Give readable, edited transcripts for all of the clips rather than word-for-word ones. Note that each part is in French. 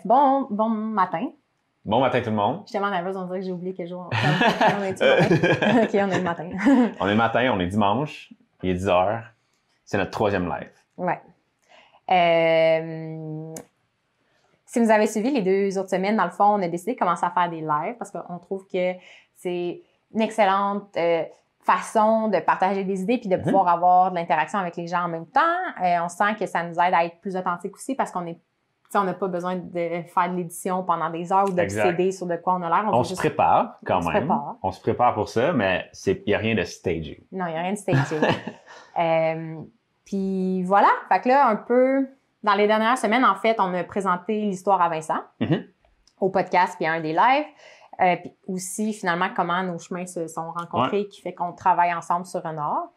Bon matin. Bon matin tout le monde. Je suis tellement nerveuse, on dirait que j'ai oublié quel jour on est matin. OK, on est le matin. On est le matin, on est dimanche, il est 10h. C'est notre 3e live. Ouais. Si vous avez suivi les 2 autres semaines, dans le fond, on a décidé de commencer à faire des lives parce qu'on trouve que c'est une excellente façon de partager des idées puis de pouvoir avoir de l'interaction avec les gens en même temps. On sent que ça nous aide à être plus authentique aussi parce qu'on est, on n'a pas besoin de faire de l'édition pendant des heures ou d'obséder sur de quoi on a l'air. On se prépare quand même. On se prépare pour ça, mais il n'y a rien de stagé. Non, il n'y a rien de stagé. Puis voilà, fait que là, un peu, dans les dernières semaines, en fait, on a présenté l'histoire à Vincent au podcast puis à un des lives. Puis aussi, finalement, comment nos chemins se sont rencontrés qui fait qu'on travaille ensemble sur un art.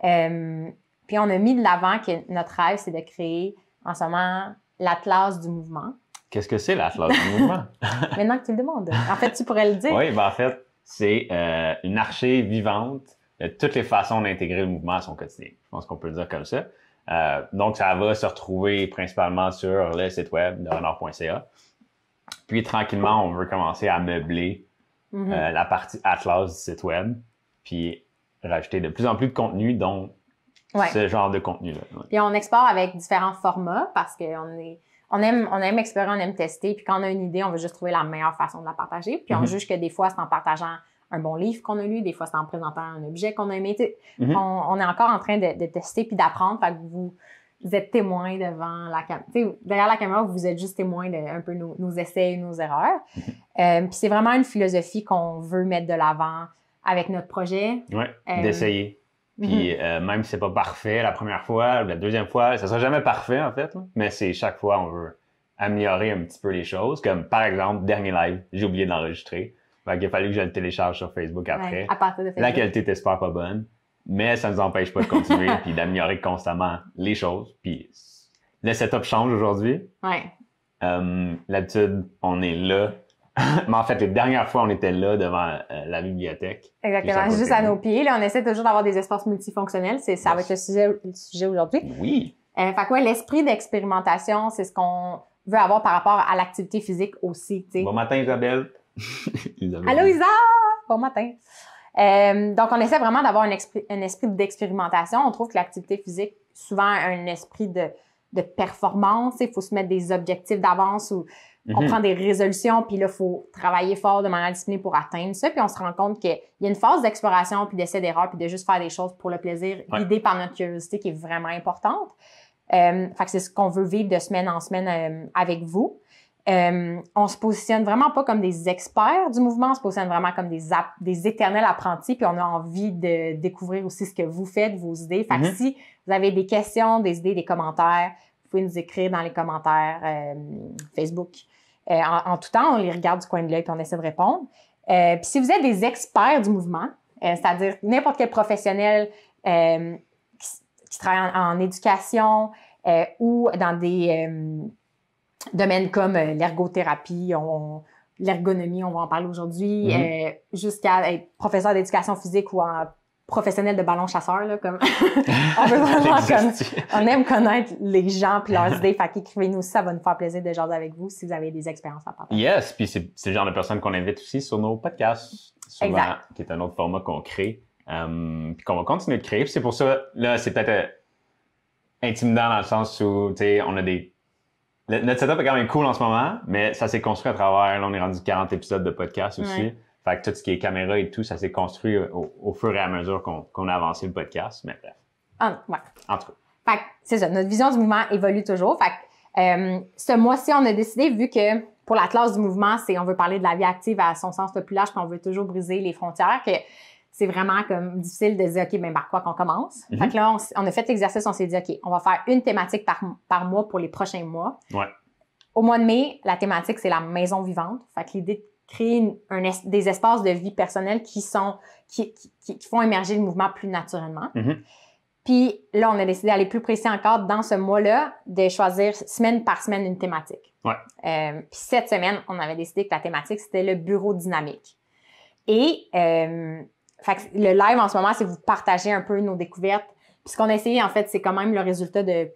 Puis on a mis de l'avant que notre rêve, c'est de créer en ce moment l'Atlas du mouvement. Qu'est-ce que c'est l'Atlas du mouvement? Maintenant que tu le demandes. En fait, tu pourrais le dire. Oui, ben en fait, c'est une archée vivante de toutes les façons d'intégrer le mouvement à son quotidien. Je pense qu'on peut le dire comme ça. Donc, ça va se retrouver principalement sur le site web de renard.ca. Puis, tranquillement, on veut commencer à meubler la partie Atlas du site web, puis rajouter de plus en plus de contenu, dont ce genre de contenu-là. Ouais. Puis, on explore avec différents formats parce qu'on aime explorer, on aime tester. Puis, quand on a une idée, on veut juste trouver la meilleure façon de la partager. Puis, on juge que des fois, c'est en partageant un bon livre qu'on a lu, des fois, c'est en présentant un objet qu'on a aimé. On est encore en train de tester puis d'apprendre. Fait que vous êtes témoins devant la caméra. Derrière la caméra, vous êtes juste témoins de un peu nos essais et nos erreurs. Puis c'est vraiment une philosophie qu'on veut mettre de l'avant avec notre projet. Oui, d'essayer. Puis même si c'est pas parfait la première fois, la deuxième fois, ça sera jamais parfait en fait, là, mais c'est chaque fois on veut améliorer un petit peu les choses. Comme par exemple, dernier live, j'ai oublié d'enregistrer. Fait qu'il a fallu que je le télécharge sur Facebook après. À partir de Facebook. La qualité était super pas bonne, mais ça ne nous empêche pas de continuer puis d'améliorer constamment les choses. Puis le setup change aujourd'hui. Ouais. L'habitude, on est là. Mais en fait, les dernières fois, on était là devant la bibliothèque. Exactement, juste à nos pieds. Là, on essaie toujours d'avoir des espaces multifonctionnels. Ça va être le sujet aujourd'hui. Oui. Fait que l'esprit d'expérimentation, c'est ce qu'on veut avoir par rapport à l'activité physique aussi. T'sais. Bon matin, Isabelle. Allô, Isa! Bon matin. Donc, on essaie vraiment d'avoir un esprit d'expérimentation. On trouve que l'activité physique, souvent, a un esprit de performance. Il faut se mettre des objectifs d'avance ou on prend des résolutions, puis là, il faut travailler fort de manière disciplinée pour atteindre ça. Puis on se rend compte qu'il y a une phase d'exploration, puis d'essai d'erreur, puis de juste faire des choses pour le plaisir, guidé par notre curiosité qui est vraiment importante. Fait que c'est ce qu'on veut vivre de semaine en semaine avec vous. On se positionne vraiment pas comme des experts du mouvement, on se positionne vraiment comme des éternels apprentis, puis on a envie de découvrir aussi ce que vous faites, vos idées. Fait que si vous avez des questions, des idées, des commentaires, vous pouvez nous écrire dans les commentaires Facebook. En tout temps, on les regarde du coin de l'œil puis on essaie de répondre. Puis si vous êtes des experts du mouvement, c'est-à-dire n'importe quel professionnel qui travaille en éducation ou dans des domaines comme l'ergothérapie, l'ergonomie, on va en parler aujourd'hui, jusqu'à être professeur d'éducation physique ou professionnel de ballon chasseur, là, comme on veut vraiment on aime connaître les gens puis leurs idées. Fait qu'écrivez-nous aussi, ça va nous faire plaisir de jaser avec vous si vous avez des expériences à partager. Yes, puis c'est le genre de personnes qu'on invite aussi sur nos podcasts, souvent, qui est un autre format qu'on crée, puis qu'on va continuer de créer. Puis c'est pour ça, là, c'est peut-être intimidant dans le sens où, tu sais, on a notre setup est quand même cool en ce moment, mais ça s'est construit à travers, là, on est rendu 40 épisodes de podcast aussi. Fait que tout ce qui est caméra et tout, ça s'est construit au fur et à mesure qu'on a avancé le podcast. Mais bref. En tout cas. Fait que c'est ça. Notre vision du mouvement évolue toujours. Fait que ce mois-ci, on a décidé, vu que pour la classe du mouvement, on veut parler de la vie active à son sens le plus large, puis on veut toujours briser les frontières, que c'est vraiment comme difficile de dire, OK, ben par quoi qu'on commence? Fait que là, on a fait l'exercice, on s'est dit, OK, on va faire une thématique par mois pour les prochains mois. Ouais. Au mois de mai, la thématique, c'est la maison vivante. Fait que l'idée de créer des espaces de vie personnels qui font émerger le mouvement plus naturellement. Puis là, on a décidé d'aller plus précis encore dans ce mois-là, de choisir semaine par semaine une thématique. Ouais. Puis cette semaine, on avait décidé que la thématique, c'était le bureau dynamique. Et fait que le live en ce moment, c'est vous partager un peu nos découvertes. Puis ce qu'on a essayé, en fait, c'est quand même le résultat de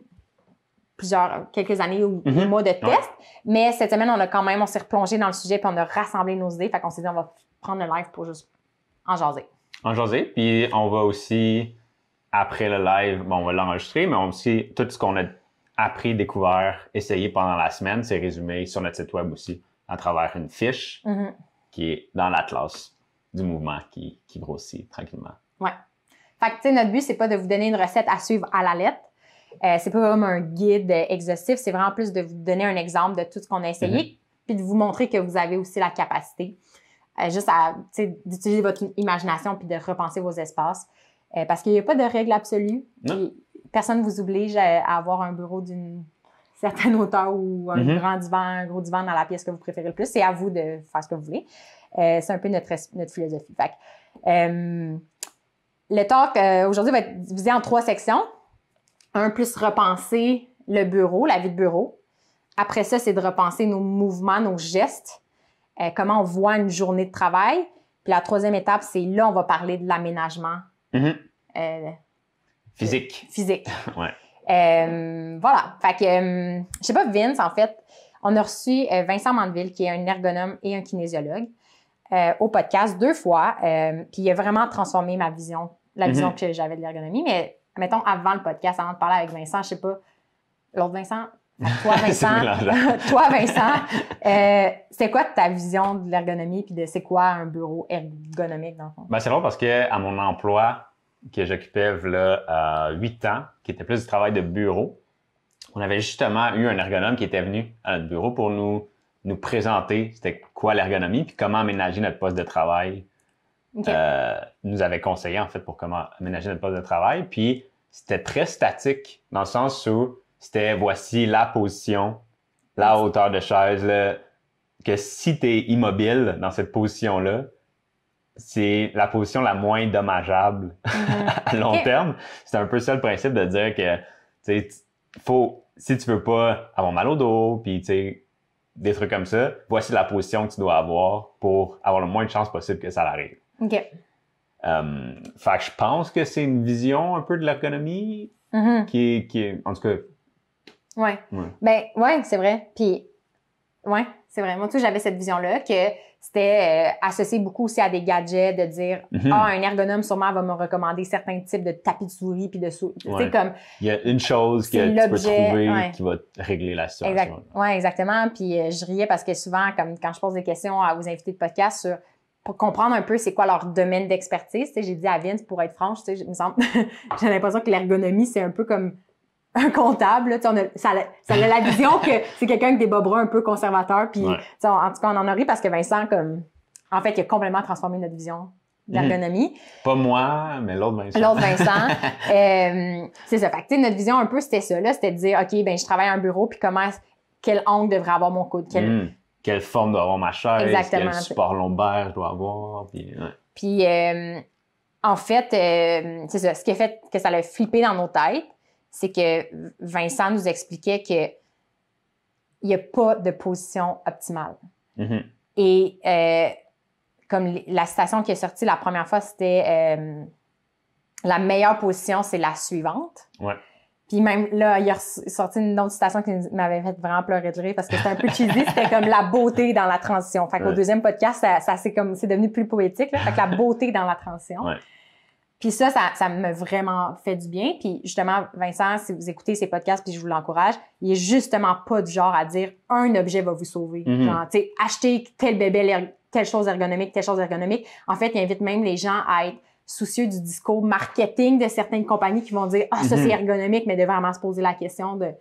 quelques années ou mois de test. Mais cette semaine, on s'est replongé dans le sujet puis on a rassemblé nos idées. Fait qu'on s'est dit, on va prendre le live pour juste en jaser. En jaser. Puis on va aussi, après le live, on va l'enregistrer, mais aussi, tout ce qu'on a appris, découvert, essayé pendant la semaine, c'est résumé sur notre site web aussi, à travers une fiche qui est dans l'atlas du mouvement qui grossit tranquillement. Ouais. Fait que, tu sais, notre but, c'est pas de vous donner une recette à suivre à la lettre. C'est pas comme un guide exhaustif, c'est vraiment plus de vous donner un exemple de tout ce qu'on a essayé, puis de vous montrer que vous avez aussi la capacité juste à, tu sais, d'utiliser votre imagination puis de repenser vos espaces. Parce qu'il n'y a pas de règle absolue. Personne ne vous oblige à avoir un bureau d'une certaine hauteur ou un un gros divan dans la pièce que vous préférez le plus. C'est à vous de faire ce que vous voulez. C'est un peu notre philosophie. Fait que, le talk aujourd'hui va être divisé en 3 sections. Un, plus repenser le bureau, la vie de bureau. Après ça, c'est de repenser nos mouvements, nos gestes, comment on voit une journée de travail. Puis la 3e étape, c'est là, on va parler de l'aménagement. Physique. Ouais. Voilà. Fait que, je sais pas, Vince, en fait, on a reçu Vincent Mandeville, qui est un ergonome et un kinésiologue, au podcast 2 fois. Puis il a vraiment transformé ma vision, la vision que j'avais de l'ergonomie. Mais mettons, avant le podcast, avant de parler avec Vincent, je sais pas, l'autre Vincent, toi Vincent, c'est quoi ta vision de l'ergonomie puis de c'est quoi un bureau ergonomique dans le fond? Ben, c'est drôle parce que à mon emploi que j'occupais là 8 ans, qui était plus du travail de bureau, on avait justement eu un ergonome qui était venu à notre bureau pour nous présenter c'était quoi l'ergonomie puis comment aménager notre poste de travail. Nous avait conseillé en fait pour comment aménager notre poste de travail. Puis c'était très statique dans le sens où c'était voici la position, la hauteur de chaise, que si tu es immobile dans cette position-là, c'est la position la moins dommageable à long terme. C'est un peu ça le principe de dire que si tu veux pas avoir mal au dos, puis des trucs comme ça, voici la position que tu dois avoir pour avoir le moins de chances possible que ça arrive. Fait que je pense que c'est une vision un peu de l'ergonomie qui est, en tout cas... Ouais. Ben, ouais, c'est vrai. Puis, ouais, c'est vrai. Moi, j'avais cette vision-là que c'était associé beaucoup aussi à des gadgets, de dire un ergonome sûrement va me recommander certains types de tapis de souris puis de souris. Ouais. Comme il y a une chose que tu peux trouver qui va régler la situation. Oui, exactement. Puis je riais parce que souvent, comme quand je pose des questions aux invités de podcast pour comprendre un peu c'est quoi leur domaine d'expertise, j'ai dit à Vince, pour être franche, j'ai l'impression que l'ergonomie, c'est un peu comme un comptable, ça a la vision que c'est quelqu'un avec des bas bras un peu conservateur. Puis, en tout cas, on en a ri parce que Vincent, en fait, il a complètement transformé notre vision de l'ergonomie. Pas moi, mais l'autre Vincent. L'autre Vincent. C'est ça. Fait que, notre vision un peu, c'était ça, là. C'était de dire, OK, ben je travaille à un bureau, puis quel angle devrait avoir mon coude? Quelle forme doit avoir ma chaise? Quel support lombaire je dois avoir? Puis en fait, c'est ça. Ce qui a fait que ça l'a flippé dans nos têtes, c'est que Vincent nous expliquait qu'il n'y a pas de position optimale. Et comme la citation qui est sortie la première fois, c'était la meilleure position, c'est la suivante. Puis même là, il a sorti une autre citation qui m'avait fait vraiment pleurer de rire parce que c'était un peu cheesy, c'était comme la beauté dans la transition. Fait qu'au deuxième podcast, c'est devenu plus poétique, là. Fait que la beauté dans la transition. Puis ça m'a vraiment fait du bien. Puis justement, Vincent, si vous écoutez ces podcasts, puis je vous l'encourage, il est justement pas du genre à dire un objet va vous sauver. Genre, tu sais, acheter tel bébé, telle chose ergonomique. En fait, il invite même les gens à être soucieux du discours marketing de certaines compagnies qui vont dire « Ah, ça c'est ergonomique », mais de vraiment se poser la question de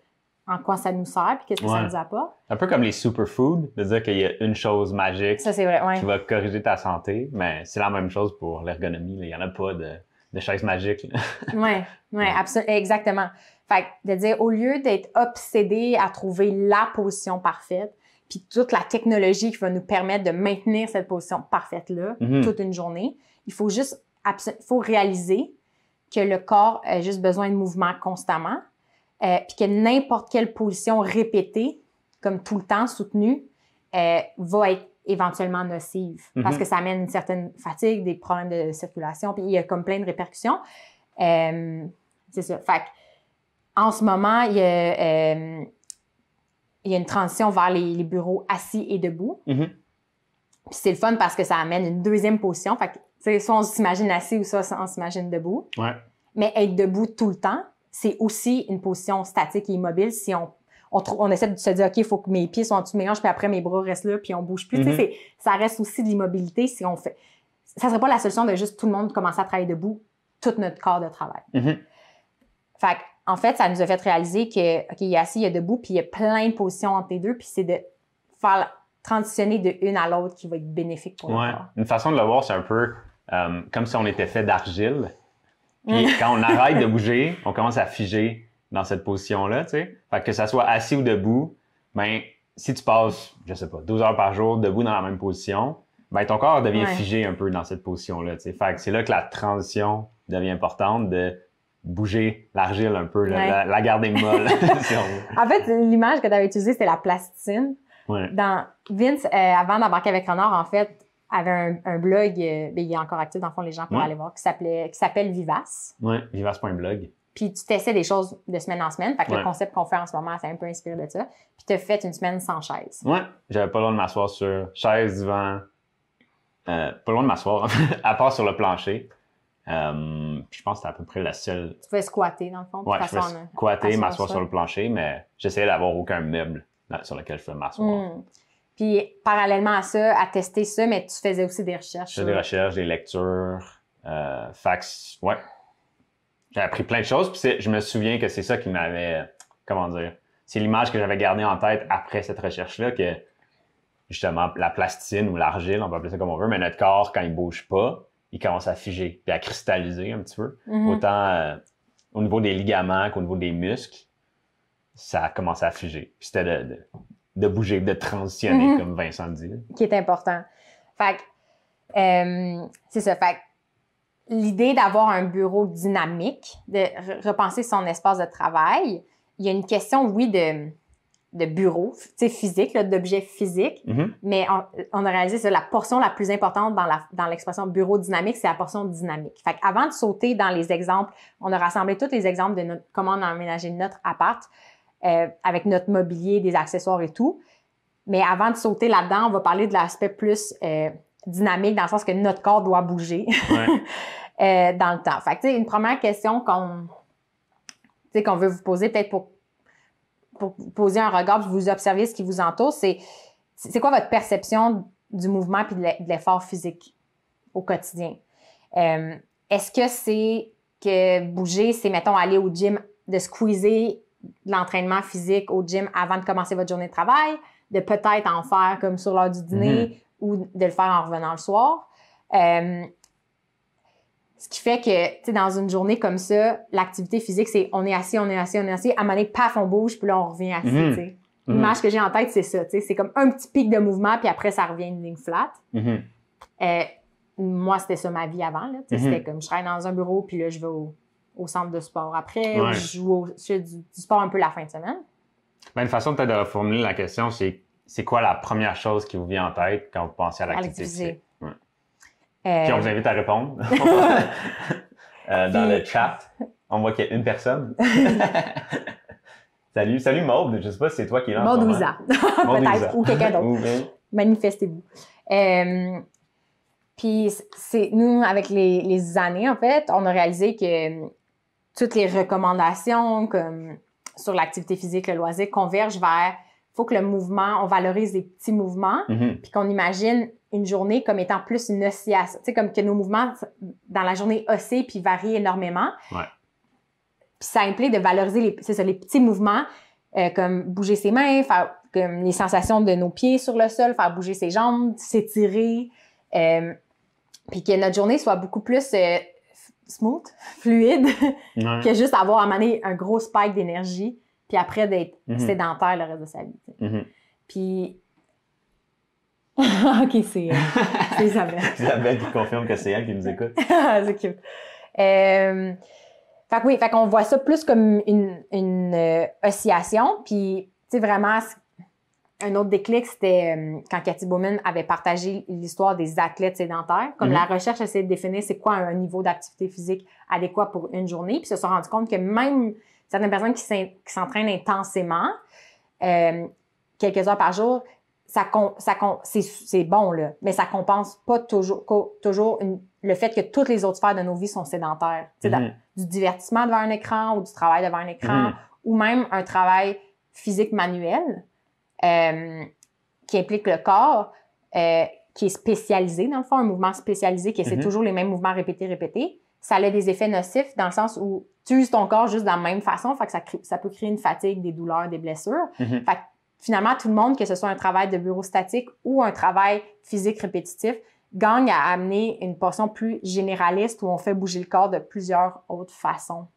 en quoi ça nous sert puis qu'est-ce que ça nous apporte. Un peu comme les superfoods, de dire qu'il y a une chose magique ça, c'est vrai, qui va corriger ta santé, mais c'est la même chose pour l'ergonomie. Il n'y en a pas de chaise magique. Oui, absolument, exactement. Fait que de dire, au lieu d'être obsédé à trouver la position parfaite, puis toute la technologie qui va nous permettre de maintenir cette position parfaite-là toute une journée, il faut juste réaliser que le corps a juste besoin de mouvement constamment, puis que n'importe quelle position répétée, comme tout le temps soutenue, va être éventuellement nocive parce que ça amène une certaine fatigue, des problèmes de circulation, puis il y a comme plein de répercussions. C'est ça. Fait en ce moment, il y a une transition vers les bureaux assis et debout. Mm-hmm. Puis c'est le fun parce que ça amène une deuxième position. Fait que, soit on s'imagine assis ou soit on s'imagine debout. Ouais. Mais être debout tout le temps, c'est aussi une position statique et immobile. Si on essaie de se dire, OK, il faut que mes pieds soient en dessous de mes hanches, puis après mes bras restent là, puis on bouge plus. Mm-hmm. Ça reste aussi de l'immobilité si on fait. Ça serait pas la solution de juste tout le monde commencer à travailler debout tout notre corps de travail. Mm-hmm. Fait en fait, ça nous a fait réaliser que, OK, il y a assis, il y a debout, puis il y a plein de positions entre les deux, puis c'est de faire transitionner de une à l'autre qui va être bénéfique pour le corps. Une façon de le voir, c'est un peu comme si on était fait d'argile. Puis quand on arrête de bouger, on commence à figer dans cette position-là, tu sais. Fait que ça soit assis ou debout, ben si tu passes, je sais pas, 12 heures par jour debout dans la même position, ben ton corps devient figé un peu dans cette position-là, tu sais. Fait que c'est là que la transition devient importante de bouger l'argile un peu, la garder molle, si on veut. En fait, l'image que tu avais utilisée, c'était la plasticine. Ouais. Dans Vince, avant d'embarquer avec Renard, en fait, avait un blog, il est encore actif, dans le fond, les gens peuvent aller voir, qui s'appelle Vivace. Oui, vivace.blog. Puis tu testais des choses de semaine en semaine. Fait que le concept qu'on fait en ce moment, c'est un peu inspiré de ça. Puis tu as fait une semaine sans chaise. Oui, j'avais pas le droit de m'asseoir sur chaise, divan. Pas le droit de m'asseoir, à part sur le plancher. Puis je pense que c'était à peu près la seule. Tu pouvais squatter, dans le fond. Oui, je pouvais squatter, m'asseoir sur le plancher, mais j'essayais d'avoir aucun meuble sur lequel je pouvais m'asseoir. Puis, parallèlement à ça, à tester ça, mais tu faisais aussi des recherches. Je faisais des recherches, des lectures, fax, ouais. J'ai appris plein de choses, puis je me souviens que c'est ça qui m'avait, comment dire, c'est l'image que j'avais gardée en tête après cette recherche-là, que justement, la plasticine ou l'argile, on peut appeler ça comme on veut, mais notre corps, quand il bouge pas, il commence à figer, puis à cristalliser un petit peu. Autant au niveau des ligaments qu'au niveau des muscles, ça a commencé à figer. Puis c'était de bouger, de transitionner, comme Vincent dit. Qui est important. Fait que, c'est ça. Fait que, l'idée d'avoir un bureau dynamique, de repenser son espace de travail, il y a une question, oui, de bureau, tu sais, physique, d'objet physique, mais on a réalisé que la portion la plus importante dans l'expression bureau dynamique, c'est la portion dynamique. Fait qu'avant de sauter dans les exemples, on a rassemblé tous les exemples de comment on a aménagé notre appart, avec notre mobilier, des accessoires et tout. Mais avant de sauter là-dedans, on va parler de l'aspect plus dynamique, dans le sens que notre corps doit bouger dans le temps. Fait que, tu sais, une première question qu'on veut vous poser, peut-être pour vous poser un regard, puis vous observer ce qui vous entoure, c'est quoi votre perception du mouvement puis de l'effort physique au quotidien? Est-ce que c'est que bouger, c'est, mettons, aller au gym, de squeezer l'entraînement physique au gym avant de commencer votre journée de travail, de peut-être en faire comme sur l'heure du dîner ou de le faire en revenant le soir. Ce qui fait que, tu sais, dans une journée comme ça, l'activité physique, c'est on est assis, on est assis, on est assis. À un moment donné, paf, on bouge, puis là, on revient assis, tu sais. L'image que j'ai en tête, c'est ça, tu sais. C'est comme un petit pic de mouvement, puis après, ça revient une ligne flat. Moi, c'était ça ma vie avant, là. Tu sais, c'était comme, je travaille dans un bureau, puis là, je vais au centre de sport après, ou je fais du sport un peu la fin de semaine. Ben, une façon peut-être de reformuler la question, c'est quoi la première chose qui vous vient en tête quand vous pensez à l'activité physique? Puis on vous invite à répondre. Dans le chat, on voit qu'il y a une personne. Salut Maude, je sais pas si c'est toi qui est là en ce moment. Maude peut-être, ou quelqu'un d'autre. Manifestez-vous. Puis c'est nous, avec les années, en fait, on a réalisé que toutes les recommandations comme sur l'activité physique, le loisir, convergent vers faut que le mouvement, on valorise les petits mouvements, puis qu'on imagine une journée comme étant plus une oscillation. Tu sais, comme que nos mouvements dans la journée oscillent puis varient énormément. Puis ça implique de valoriser les petits mouvements, comme bouger ses mains, faire comme les sensations de nos pieds sur le sol, faire bouger ses jambes, s'étirer, puis que notre journée soit beaucoup plus smooth, fluide, que juste avoir à maner un gros spike d'énergie, puis après d'être sédentaire le reste de sa vie. Puis OK, c'est Isabelle. Isabelle qui confirme que c'est elle qui nous écoute. C'est cute. Fait qu'on voit ça plus comme une oscillation. Puis, tu sais, vraiment, un autre déclic, c'était quand Cathy Bowman avait partagé l'histoire des athlètes sédentaires. Comme la recherche essayait de définir c'est quoi un niveau d'activité physique adéquat pour une journée. Puis, ils se sont rendus compte que même certaines personnes qui s'entraînent intensément, quelques heures par jour, c'est bon, là, mais ça compense pas toujours le fait que toutes les autres sphères de nos vies sont sédentaires. Du divertissement devant un écran ou du travail devant un écran ou même un travail physique manuel qui implique le corps, qui est spécialisé, dans le fond, un mouvement spécialisé qui essaie toujours les mêmes mouvements répétés. Ça a des effets nocifs dans le sens où tu uses ton corps juste de la même façon, fait que ça peut créer une fatigue, des douleurs, des blessures. Fait que finalement, tout le monde, que ce soit un travail de bureau statique ou un travail physique répétitif, gagne à amener une portion plus généraliste où on fait bouger le corps de plusieurs autres façons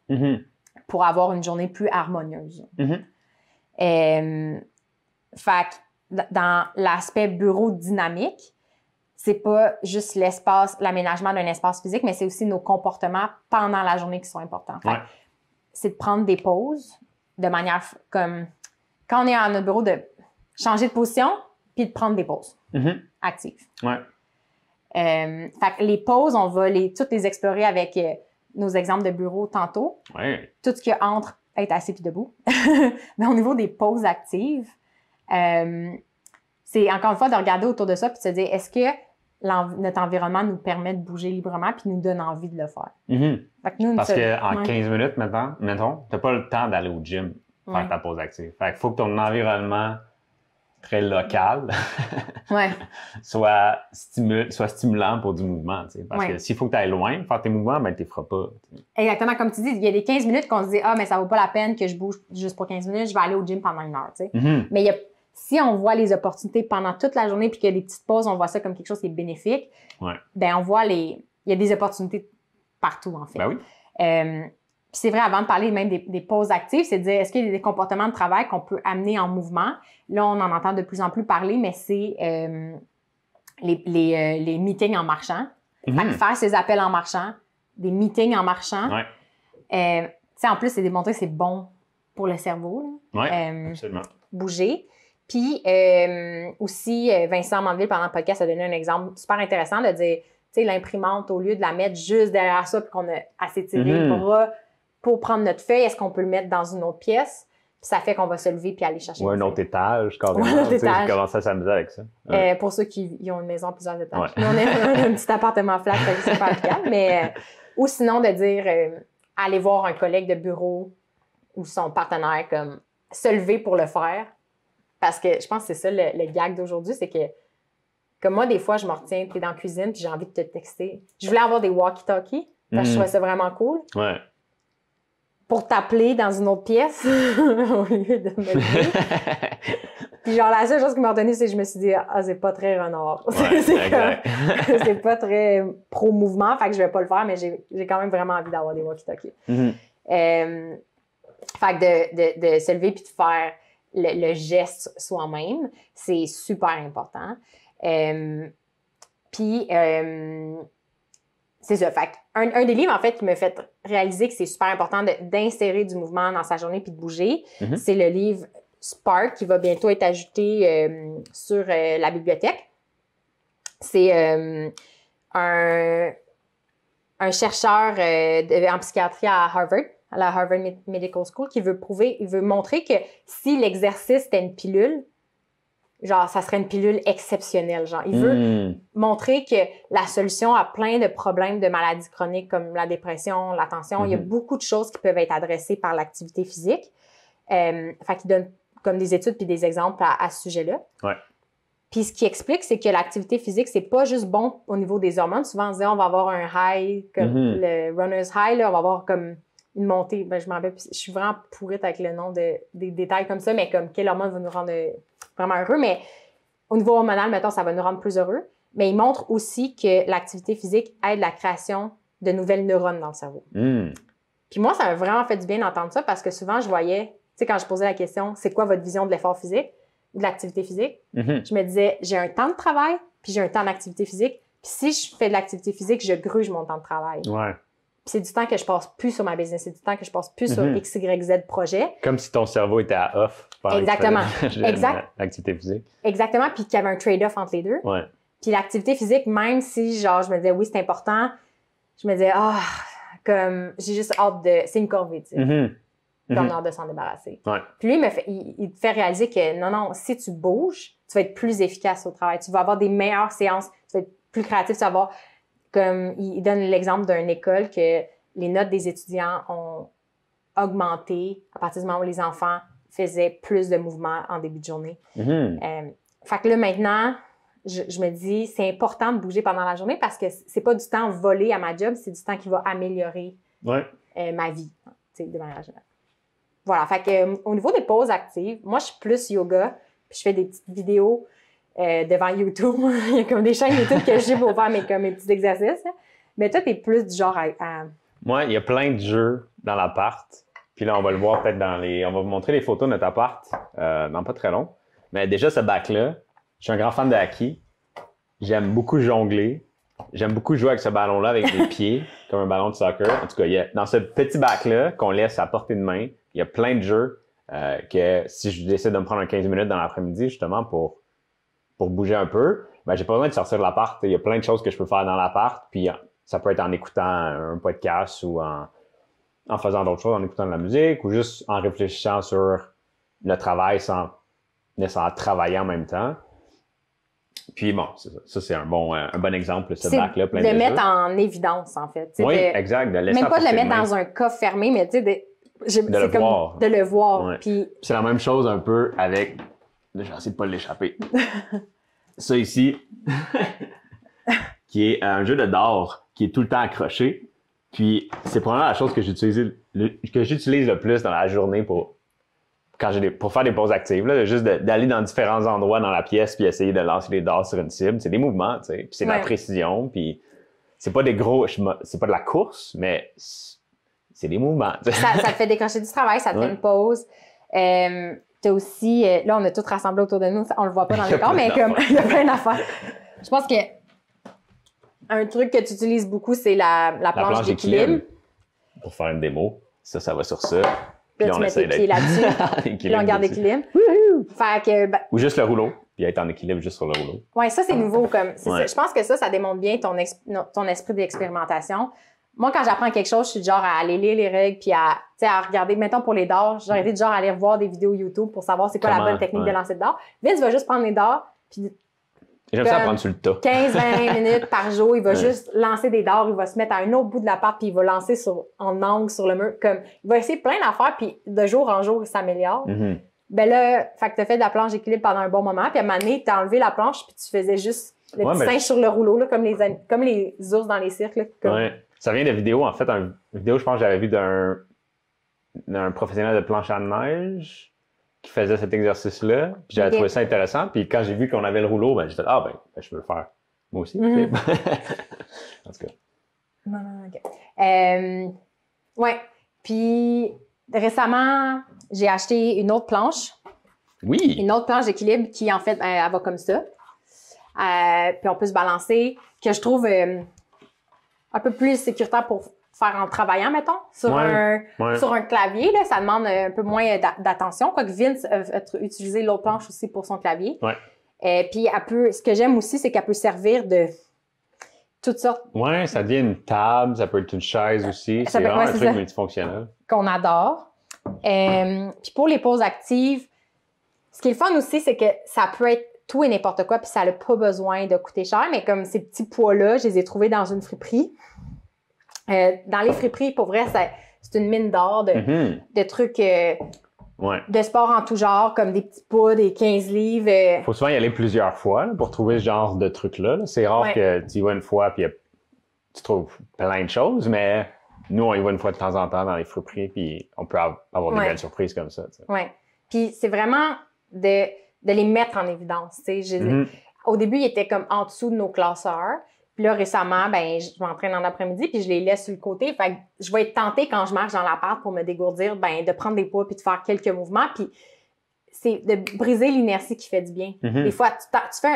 pour avoir une journée plus harmonieuse. Fait que dans l'aspect bureau dynamique, c'est pas juste l'aménagement d'un espace physique, mais c'est aussi nos comportements pendant la journée qui sont importants. Fait que c'est de prendre des pauses de manière comme quand on est à notre bureau, de changer de position puis de prendre des pauses actives. Fait que les pauses, on va toutes les explorer avec nos exemples de bureau tantôt. Tout ce qui est entre être assis puis debout. Mais au niveau des pauses actives, c'est encore une fois de regarder autour de ça puis de se dire, est-ce que notre environnement nous permet de bouger librement puis nous donne envie de le faire? Fait que parce qu'en 15 minutes, mettons, t'as pas le temps d'aller au gym faire ta pause active. Fait qu'il faut que ton environnement très local soit stimulant pour du mouvement. Parce que s'il faut que tu ailles loin, faire tes mouvements, ben tu ne les feras pas. Exactement. Comme tu dis, il y a des 15 minutes qu'on se dit « Ah, mais ça vaut pas la peine que je bouge juste pour 15 minutes, je vais aller au gym pendant 1 heure. » Mais si on voit les opportunités pendant toute la journée puis qu'il y a des petites pauses, on voit ça comme quelque chose qui est bénéfique, ben on voit il y a des opportunités partout, en fait. Ben oui. Puis c'est vrai, avant de parler même des pauses actives, c'est de dire, est-ce qu'il y a des comportements de travail qu'on peut amener en mouvement? Là, on en entend de plus en plus parler, mais c'est les meetings en marchant. Fait que faire ces appels en marchant, des meetings en marchant. Tu sais, en plus, c'est démontré que c'est bon pour le cerveau. Absolument. Bouger. Puis aussi, Vincent Mandeville, pendant le podcast, a donné un exemple super intéressant de dire, tu sais, l'imprimante, au lieu de la mettre juste derrière ça puis qu'on a assez tiré le bras pour prendre notre feuille, est-ce qu'on peut le mettre dans une autre pièce? Puis ça fait qu'on va se lever puis aller chercher. Un autre étage, carrément. Un autre étage. Je commence à s'amuser avec ça. Pour ceux qui ont une maison à plusieurs étages. Nous, on a un petit appartement flat, c'est super calme. Mais, ou sinon, de dire, aller voir un collègue de bureau ou son partenaire, comme, se lever pour le faire. Parce que je pense que c'est ça le gag d'aujourd'hui, c'est que, comme moi, des fois, je me retiens, t'es dans la cuisine puis j'ai envie de te texter. Je voulais avoir des walkie-talkies parce que je trouvais ça vraiment cool. Pour t'appeler dans une autre pièce au lieu de me lever. Puis genre, la seule chose qui m'a retenu, c'est que je me suis dit, c'est pas très renard. C'est pas très pro-mouvement, fait que je vais pas le faire, mais j'ai quand même vraiment envie d'avoir des walkie-talkies. Fait que de se lever puis de faire le geste soi-même, c'est super important. Puis, c'est ça. Fait un des livres, en fait, qui m'a fait réaliser que c'est super important d'insérer du mouvement dans sa journée puis de bouger, c'est le livre Spark qui va bientôt être ajouté sur la bibliothèque. C'est un chercheur en psychiatrie à Harvard, à la Harvard Medical School, qui veut montrer que si l'exercice était une pilule, genre, ça serait une pilule exceptionnelle. Genre, il veut montrer que la solution à plein de problèmes de maladies chroniques comme la dépression, la tension, il y a beaucoup de choses qui peuvent être adressées par l'activité physique. Fait qu'il donne comme des études puis des exemples à ce sujet-là. Puis ce qui explique, c'est que l'activité physique, c'est pas juste bon au niveau des hormones. Souvent, on se dit, on va avoir un high, comme le runner's high, là, on va avoir comme une montée. Ben, je m'en rappelle, je suis vraiment pourrite avec le nom des détails comme ça, mais comme quelle hormone va nous rendre vraiment heureux. Mais au niveau hormonal, mettons, ça va nous rendre plus heureux. Mais il montre aussi que l'activité physique aide la création de nouvelles neurones dans le cerveau. Puis moi, ça m'a vraiment fait du bien d'entendre ça parce que souvent, je voyais, tu sais, quand je posais la question, c'est quoi votre vision de l'effort physique ou de l'activité physique? Je me disais, j'ai un temps de travail, puis j'ai un temps d'activité physique. Puis si je fais de l'activité physique, je gruge mon temps de travail. Puis c'est du temps que je passe plus sur ma business, c'est du temps que je passe plus sur X, Y, Z projet. Comme si ton cerveau était à off. Exactement. L'activité physique. Exactement, puis qu'il y avait un trade-off entre les deux. Puis l'activité physique, même si genre je me disais oui, c'est important, je me disais comme j'ai juste hâte de... C'est une corvée, tu sais. puis on a hâte de s'en débarrasser. Ouais. Puis lui, il te fait réaliser que non, si tu bouges, tu vas être plus efficace au travail. Tu vas avoir des meilleures séances, tu vas être plus créatif, tu vas avoir, comme il donne l'exemple d'une école que les notes des étudiants ont augmenté à partir du moment où les enfants faisaient plus de mouvements en début de journée. Fait que là, maintenant, je me dis, c'est important de bouger pendant la journée parce que c'est pas du temps volé à ma job, c'est du temps qui va améliorer ma vie, de manière générale. Voilà, fait que au niveau des pauses actives, moi, je suis plus yoga, puis je fais des petites vidéos devant YouTube. Il y a comme des chaînes YouTube que j'ai pour faire mes petits exercices. Là. Mais toi, t'es plus du genre à... Moi, il y a plein de jeux dans l'appart. Puis là, on va le voir peut-être on va vous montrer les photos de notre appart dans pas très long. Mais déjà, ce bac-là, je suis un grand fan de hockey. J'aime beaucoup jongler. J'aime beaucoup jouer avec ce ballon-là avec les pieds, comme un ballon de soccer. En tout cas, dans ce petit bac-là qu'on laisse à portée de main, il y a plein de jeux que si je décide de me prendre un 15 minutes dans l'après-midi, justement, pour bouger un peu, ben, j'ai pas besoin de sortir de l'appart. Il y a plein de choses que je peux faire dans l'appart. Puis ça peut être en écoutant un podcast ou en faisant d'autres choses, en écoutant de la musique ou juste en réfléchissant sur le travail sans nécessairement travailler en même temps. Puis bon, ça c'est un bon exemple, ce bac-là, plein de jeux. De le mettre en évidence, en fait. Oui, exact. Même pas de le mettre dans un coffre fermé, mais tu sais, de le voir. Ouais. Puis... C'est la même chose un peu avec... Là, j'essaie de pas l'échapper. Ça ici, qui est un jeu de d'or qui est tout le temps accroché. Puis c'est probablement la chose que j'utilise le plus dans la journée pour faire des pauses actives, là, juste d'aller dans différents endroits dans la pièce puis essayer de lancer les dards sur une cible. C'est des mouvements, tu sais. Puis c'est de la précision, puis c'est pas c'est pas de la course, mais c'est des mouvements. Ça te fait décrocher du travail, ça te fait une pause. T'as aussi, là, on a tout rassemblé autour de nous, on le voit pas dans le corps, mais comme il y a plein d'affaires. Je pense que un truc que tu utilises beaucoup, c'est la planche d'équilibre. Pour faire une démo, ça va sur ça. Puis là, tu mets tes pieds là-dessus. Puis on garde l'équilibre. Fait que, ou juste le rouleau, puis être en équilibre juste sur le rouleau. Oui, ça, c'est nouveau. Je pense que ça démontre bien ton esprit d'expérimentation. Moi, quand j'apprends quelque chose, je suis du genre à aller lire les règles puis à regarder. Mettons pour les dards, j'aurais été du genre à aller voir des vidéos YouTube pour savoir c'est quoi la bonne technique de lancer de dards. Vince va juste prendre les dards puis j'aime ça prendre sur le tas. 15-20 minutes par jour, il va juste lancer des dards, il va se mettre à un autre bout de l'appart puis il va lancer en angle sur le mur. Comme, il va essayer plein d'affaires puis de jour en jour, il s'améliore. Ben là, fait que t'as fait de la planche d'équilibre pendant un bon moment puis à un moment donné, t'as enlevé la planche puis tu faisais juste le petit singe sur le rouleau, là, comme les ours dans les cirques. Là, comme... Ouais. Ça vient de vidéos, en fait. Une vidéo, je pense que j'avais vu d'un professionnel de planche à neige qui faisait cet exercice-là. Puis j'avais trouvé ça intéressant. Puis quand j'ai vu qu'on avait le rouleau, ben j'ai fait je peux le faire. Moi aussi. En tout cas. OK. Ouais. Puis récemment, j'ai acheté une autre planche. Oui. Une autre planche d'équilibre qui, en fait, elle va comme ça. Puis on peut se balancer, que je trouve un peu plus sécuritaire pour faire en travaillant, mettons, sur un clavier. Là, ça demande un peu moins d'attention. Quoique Vince a utilisé l'autre planche aussi pour son clavier. Puis ce que j'aime aussi, c'est qu'elle peut servir de toutes sortes. Oui, ça devient une table, ça peut être une chaise aussi. C'est vraiment un truc multifonctionnel. Qu'on adore. Puis pour les pauses actives, ce qui est le fun aussi, c'est que ça peut être tout et n'importe quoi, puis ça n'a pas besoin de coûter cher, mais comme ces petits poids-là, je les ai trouvés dans une friperie. Dans les friperies, pour vrai, c'est une mine d'or de trucs de sport en tout genre, comme des petits poids, des 15 livres. Il faut souvent y aller plusieurs fois là, pour trouver ce genre de trucs-là. Là. C'est rare que tu y vas une fois puis tu trouves plein de choses, mais nous, on y va une fois de temps en temps dans les friperies, puis on peut avoir des belles surprises comme ça. Oui. Puis c'est vraiment de les mettre en évidence. Au début, ils étaient comme en dessous de nos classeurs. Puis là, récemment, je m'entraîne en après-midi puis je les laisse sur le côté. Fait que je vais être tentée quand je marche dans l'appart pour me dégourdir, de prendre des poids puis de faire quelques mouvements. Puis c'est de briser l'inertie qui fait du bien. Des fois,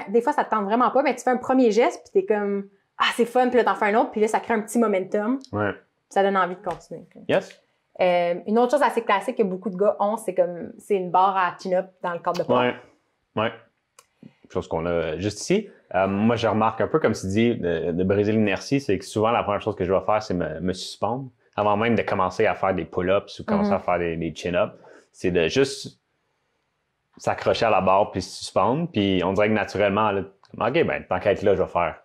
des fois, ça te tente vraiment pas, mais tu fais un premier geste puis t'es comme « Ah, c'est fun! » Puis là, t'en fais un autre puis là, ça crée un petit momentum. Ça donne envie de continuer. Yes. Une autre chose assez classique que beaucoup de gars ont, c'est une barre à chin-up dans le cadre de poids. Oui. Chose qu'on a juste ici. Moi, je remarque un peu, comme tu dis, de briser l'inertie, c'est que souvent, la première chose que je vais faire, c'est me suspendre. avant même de commencer à faire des pull-ups ou commencer à faire des chin-ups, c'est de juste s'accrocher à la barre puis se suspendre. Puis on dirait que naturellement, là, OK, ben tant qu'à être là, je vais faire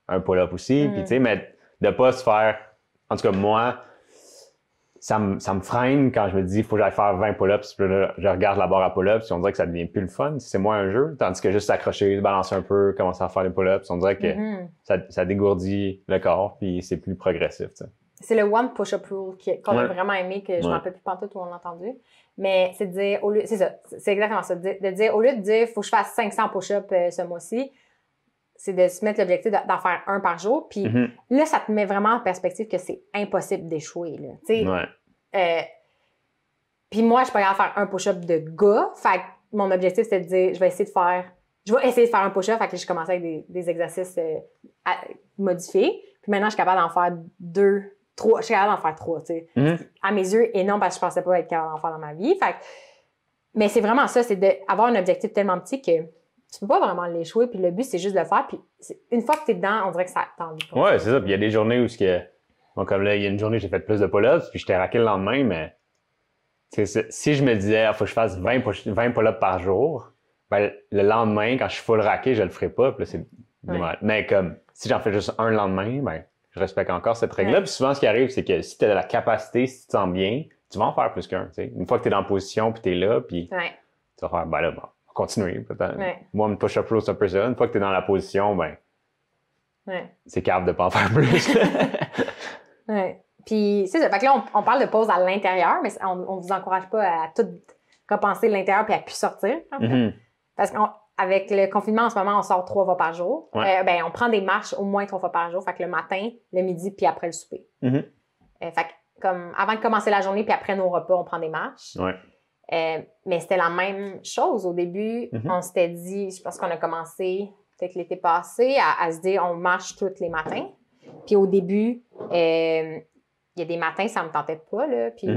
un pull-up aussi. Puis tu sais, mais de pas se faire... En tout cas, moi, ça me freine quand je me dis il faut que j'aille faire 20 pull-ups. Puis là, je regarde la barre à pull-ups. Puis on dirait que ça devient plus le fun. C'est moins un jeu. Tandis que juste s'accrocher, balancer un peu, commencer à faire des pull-ups, on dirait que ça dégourdit le corps. Puis c'est plus progressif. T'sais. C'est le one push-up rule qu'on a vraiment aimé, que je m'en rappelle plus pantoute où on l'a entendu. Mais c'est de dire, au lieu, c'est ça, c'est exactement ça. De dire, au lieu de dire, faut que je fasse 500 push-ups ce mois-ci, c'est de se mettre l'objectif d'en faire un par jour. Puis là, ça te met vraiment en perspective que c'est impossible d'échouer. Là. Puis moi, je suis pas capable de faire un push-up de gars. Fait que mon objectif, c'était de dire, je vais essayer de faire un push-up. Fait que je commençais avec des exercices modifiés. Puis maintenant, je suis capable d'en faire 2, 3. Je suis capable d'en faire 3, tu sais. À mes yeux, et non parce que je pensais pas être capable d'en faire dans ma vie. Fait que, mais c'est vraiment ça, c'est d'avoir un objectif tellement petit que tu peux pas vraiment l'échouer. Puis le but, c'est juste de le faire. Puis une fois que tu es dedans, on dirait que ça t'envie pas. Ouais, c'est ça. Puis il y a des journées où bon, comme là, il y a une journée, j'ai fait plus de pull-ups, puis j'étais raqué le lendemain, mais si je me disais, il faut que je fasse 20 pull-ups par jour, ben, le lendemain, quand je suis full raqué, je le ferai pas. Puis là, c'est dommage. Mais comme si j'en fais juste un le lendemain, ben, je respecte encore cette règle-là. Puis souvent, ce qui arrive, c'est que si tu as de la capacité, si tu te sens bien, tu vas en faire plus qu'un. T'sais. Une fois que tu es dans la position, puis tu es là, puis tu vas faire, ben là, bon, continuer. Moi, une push-up rule, c'est un peu ça. Une fois que tu es dans la position, ben, c'est capable de pas en faire plus. Puis, c'est ça. Fait que là, on parle de pause à l'intérieur, mais on vous encourage pas à tout repenser l'intérieur puis à plus sortir. En fait. Parce qu'avec le confinement, en ce moment, on sort 3 fois par jour. Ben, on prend des marches au moins 3 fois par jour. Fait que le matin, le midi, puis après le souper. Fait que, comme, avant de commencer la journée, puis après nos repas, on prend des marches. Mais c'était la même chose. Au début, on s'était dit, je pense qu'on a commencé, peut-être l'été passé, à se dire, on marche tous les matins. Puis au début, il y a des matins, ça me tentait pas, là. Puis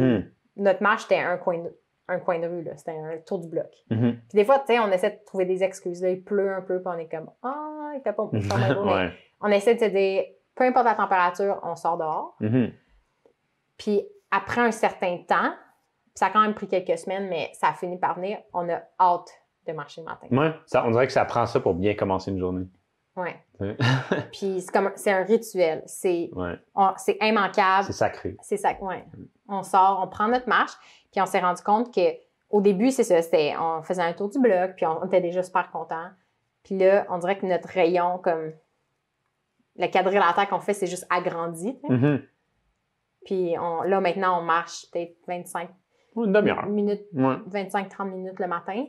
notre marche, c'était un coin de rue, là. C'était un tour du bloc. Puis des fois, tu sais, on essaie de trouver des excuses. Là, il pleut un peu, puis on est comme, il fait pas beau. Mais on essaie de se dire, peu importe la température, on sort dehors. Puis après un certain temps, ça a quand même pris quelques semaines, mais ça a fini par venir, on a hâte de marcher le matin. On dirait que ça prend ça pour bien commencer une journée. Puis c'est un rituel. C'est immanquable. C'est sacré. C'est ça. On sort, on prend notre marche, puis on s'est rendu compte qu'au début, c'est ça, on faisait un tour du bloc, puis on était déjà super contents. Puis là, on dirait que notre rayon, comme le quadrilatère qu'on fait, c'est juste agrandi. Puis là, maintenant, on marche peut-être 25 une demi-heure. Minutes, 25-30 minutes le matin.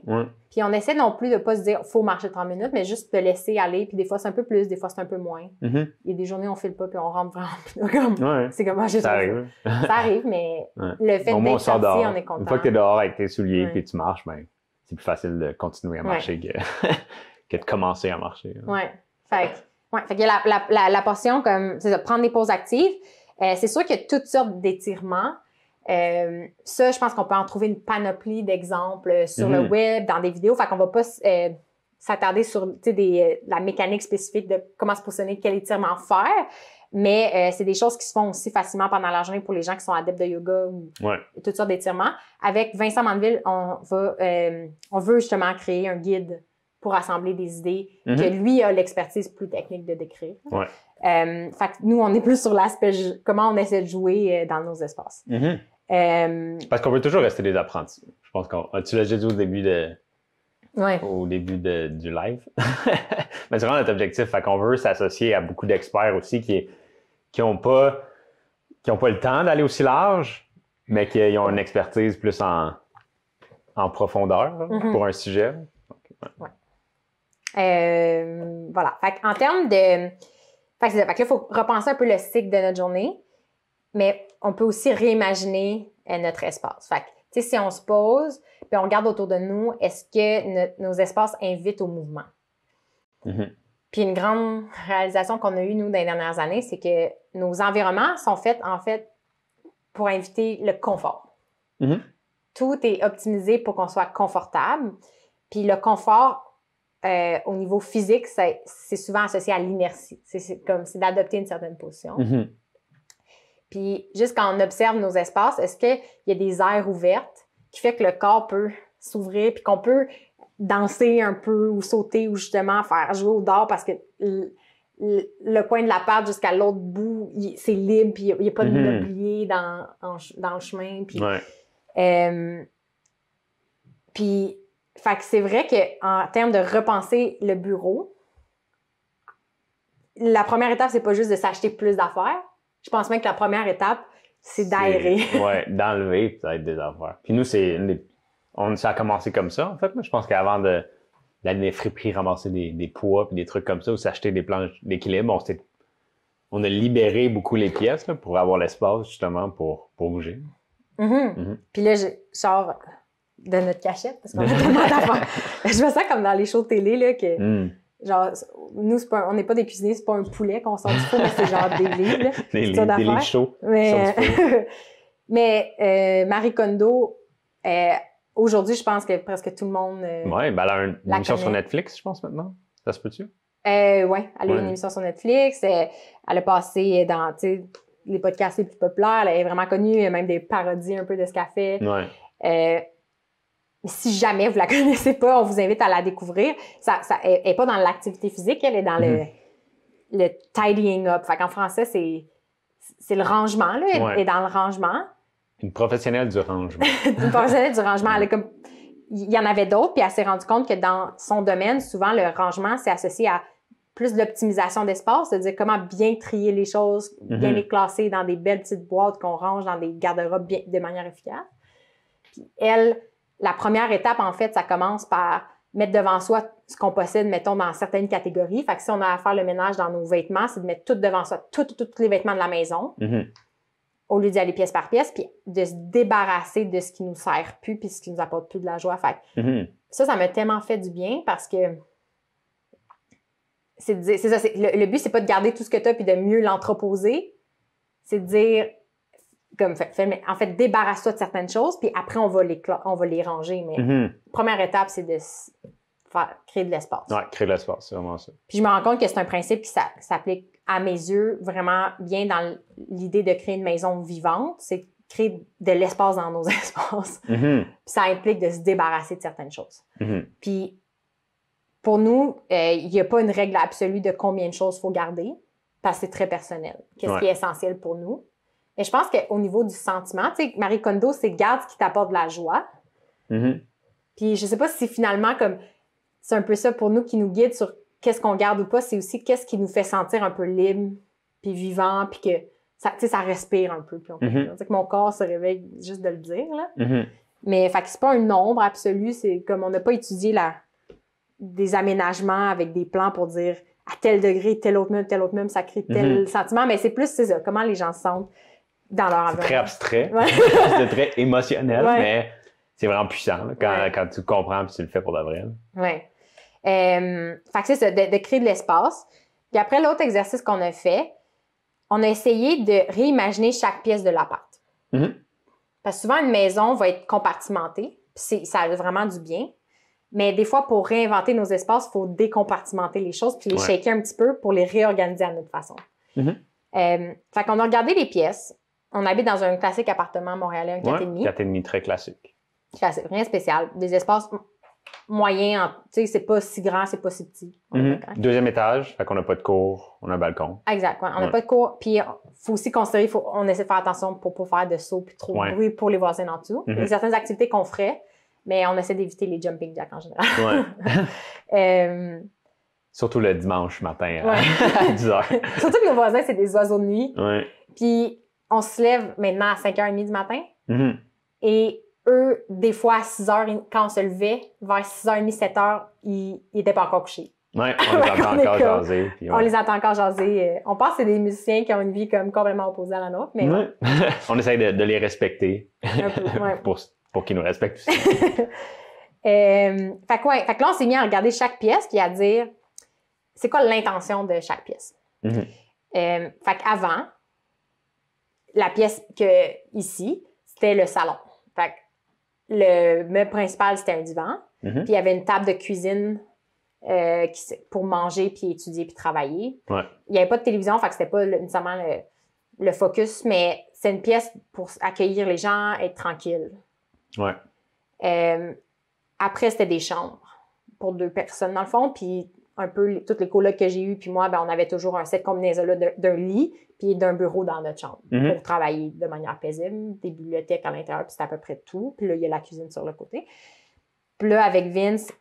Puis on essaie non plus de pas se dire « faut marcher 30 minutes », mais juste de laisser aller. Puis des fois, c'est un peu plus, des fois, c'est un peu moins. Il y a des journées où on file pas, puis on rentre vraiment. C'est comme ça arrive. Ça arrive, mais le fait d'être sorti, on est content. Une fois que tu es dehors avec tes souliers puis tu marches, ben, c'est plus facile de continuer à marcher que de commencer à marcher. Fait qu'il y a la portion comme, c'est ça, prendre des pauses actives. C'est sûr qu'il y a toutes sortes d'étirements. Ça, je pense qu'on peut en trouver une panoplie d'exemples sur le web, dans des vidéos. Fait qu'on va pas s'attarder sur la mécanique spécifique de comment se positionner, quel étirement faire. Mais c'est des choses qui se font aussi facilement pendant la journée pour les gens qui sont adeptes de yoga ou toutes sortes d'étirements. Avec Vincent Mandeville, on veut justement créer un guide pour assembler des idées que lui a l'expertise plus technique de décrire. Fait que nous, on est plus sur l'aspect comment on essaie de jouer dans nos espaces. Parce qu'on veut toujours rester des apprentis. Je pense tu l'as déjà dit au début du live. Mais c'est vraiment notre objectif. Fait qu'on veut s'associer à beaucoup d'experts aussi qui ont pas le temps d'aller aussi large, mais qui ont une expertise plus en profondeur pour un sujet. Voilà. Fait qu'en termes de... Fait que là, il faut repenser un peu le cycle de notre journée, mais on peut aussi réimaginer notre espace. Fait que, tu sais, si on se pose, puis on regarde autour de nous, est-ce que nos espaces invitent au mouvement? Puis une grande réalisation qu'on a eue, nous, dans les dernières années, c'est que nos environnements sont faits, en fait, pour inviter le confort. Tout est optimisé pour qu'on soit confortable. Puis le confort, au niveau physique, c'est souvent associé à l'inertie. C'est d'adopter une certaine position. Puis juste quand on observe nos espaces, est-ce qu'il y a des aires ouvertes qui fait que le corps peut s'ouvrir puis qu'on peut danser un peu ou sauter ou justement faire jouer au dehors parce que le coin de la patte jusqu'à l'autre bout, c'est libre puis il n'y a pas de mobilier dans le chemin. Puis, puis fait que c'est vrai qu'en termes de repenser le bureau, la première étape, c'est pas juste de s'acheter plus d'affaires. Je pense même que la première étape, c'est d'aérer. Ouais, d'enlever peut-être des affaires. Puis nous, ça a commencé comme ça, en fait. Moi, je pense qu'avant d'aller dans les friperies, ramasser des poids puis des trucs comme ça, ou s'acheter des planches d'équilibre, on a libéré beaucoup les pièces là, pour avoir l'espace, justement, pour bouger. Puis là, je sors de notre cachette, parce qu'on a tellement d'affaires. Je me sens comme dans les shows de télé, là, que... Genre, nous, on n'est pas des cuisiniers, c'est pas un poulet qu'on sort du four, mais c'est genre des livres. Là. Des livres chauds. Mais Marie Kondo, aujourd'hui, je pense que presque tout le monde. Oui, ben elle a une émission sur Netflix, je pense, maintenant. Ça se peut-tu? Oui, elle a une émission sur Netflix. Elle a passé dans les podcasts les plus populaires. Elle est vraiment connue. Il y a même des parodies un peu de ce qu'elle fait. Ouais. Si jamais vous la connaissez pas, on vous invite à la découvrir. Elle est pas dans l'activité physique, elle est dans le tidying up. Fait qu'en français, c'est le rangement, là. Elle est dans le rangement. Une professionnelle du rangement. Une professionnelle du rangement. Il y en avait d'autres, puis elle s'est rendue compte que dans son domaine, souvent, le rangement, c'est associé à plus de l'optimisation d'espace, c'est-à-dire comment bien trier les choses, bien les classer dans des belles petites boîtes qu'on range dans des garde-robes de manière efficace. Puis elle... La première étape, en fait, ça commence par mettre devant soi ce qu'on possède, mettons, dans certaines catégories. Fait que si on a à faire le ménage dans nos vêtements, c'est de mettre tout devant soi, tous les vêtements de la maison, au lieu d'y aller pièce par pièce, puis de se débarrasser de ce qui nous sert plus puis ce qui nous apporte plus de la joie. Fait que ça m'a tellement fait du bien parce que c'est ça. Le but, c'est pas de garder tout ce que tu as puis de mieux l'entreposer. C'est de dire... en fait, débarrasse-toi de certaines choses, puis après, on va les ranger. Mais première étape, c'est de créer de l'espace. Oui, créer de l'espace, c'est vraiment ça. Puis je me rends compte que c'est un principe qui s'applique, à mes yeux, vraiment bien dans l'idée de créer une maison vivante. C'est créer de l'espace dans nos espaces. Puis ça implique de se débarrasser de certaines choses. Puis pour nous, il n'y a pas une règle absolue de combien de choses il faut garder, parce que c'est très personnel. Qu'est-ce qui est essentiel pour nous? Et je pense qu'au niveau du sentiment, tu sais, Marie Kondo, c'est garde ce qui t'apporte de la joie. Puis je sais pas si finalement, comme c'est un peu ça pour nous qui nous guide sur qu'est-ce qu'on garde ou pas, c'est aussi qu'est-ce qui nous fait sentir un peu libre, puis vivant, puis que ça respire un peu. Puis que mon corps se réveille juste de le dire. Là. Mais fait que c'est pas un nombre absolu, c'est comme on n'a pas étudié des aménagements avec des plans pour dire à tel degré, tel autre même, ça crée tel sentiment. Mais c'est plus, c'est ça, comment les gens se sentent. Dans leur c'est très abstrait, c'est très émotionnel, mais c'est vraiment puissant là, quand tu comprends et tu le fais pour de vrai. Oui. Fait que c'est ça, de créer de l'espace. Puis après, l'autre exercice qu'on a fait, on a essayé de réimaginer chaque pièce de l'appart. Parce que souvent, une maison va être compartimentée, puis ça a vraiment du bien. Mais des fois, pour réinventer nos espaces, il faut décompartimenter les choses puis les shaker un petit peu pour les réorganiser à notre façon. Fait qu'on a regardé les pièces. On habite dans un classique appartement montréalais, un 4,5. 4,5 très classique. Classique, rien de spécial. Des espaces moyens, tu sais, c'est pas si grand, c'est pas si petit. Deuxième étage, fait qu'on n'a pas de cour, on a un balcon. Exact, on n'a pas de cour. Puis, il faut aussi considérer, on essaie de faire attention pour pas faire de sauts puis trop de bruit pour les voisins en dessous. Il y a certaines activités qu'on ferait, mais on essaie d'éviter les jumping jacks en général. Surtout le dimanche matin à 10 h. Surtout que nos voisins, c'est des oiseaux de nuit. Puis, on se lève maintenant à 5h30 du matin. Et eux, des fois, à 6h, quand on se levait, vers 6h30, 7h, ils n'étaient pas encore couchés. Oui, on les entend encore jaser. On les entend encore jaser. On pense que c'est des musiciens qui ont une vie comme complètement opposée à la nôtre. Mais on essaye de les respecter pour qu'ils nous respectent aussi. Fait que là, on s'est mis à regarder chaque pièce puis à dire c'est quoi l'intention de chaque pièce. Fait qu'avant, la pièce ici, c'était le salon. Fait que le meuble principal, c'était un divan. Puis il y avait une table de cuisine pour manger, puis étudier, puis travailler. Il n'y avait pas de télévision, fait que c'était pas nécessairement le focus, mais c'est une pièce pour accueillir les gens, être tranquille. Ouais. Après, c'était des chambres pour 2 personnes, dans le fond. Puis, un peu, toutes les colocs que j'ai eues, puis moi, on avait toujours cette combinaison-là d'un lit puis d'un bureau dans notre chambre pour travailler de manière paisible, des bibliothèques à l'intérieur, puis c'était à peu près tout. Puis là, il y a la cuisine sur le côté. Puis là, avec Vince,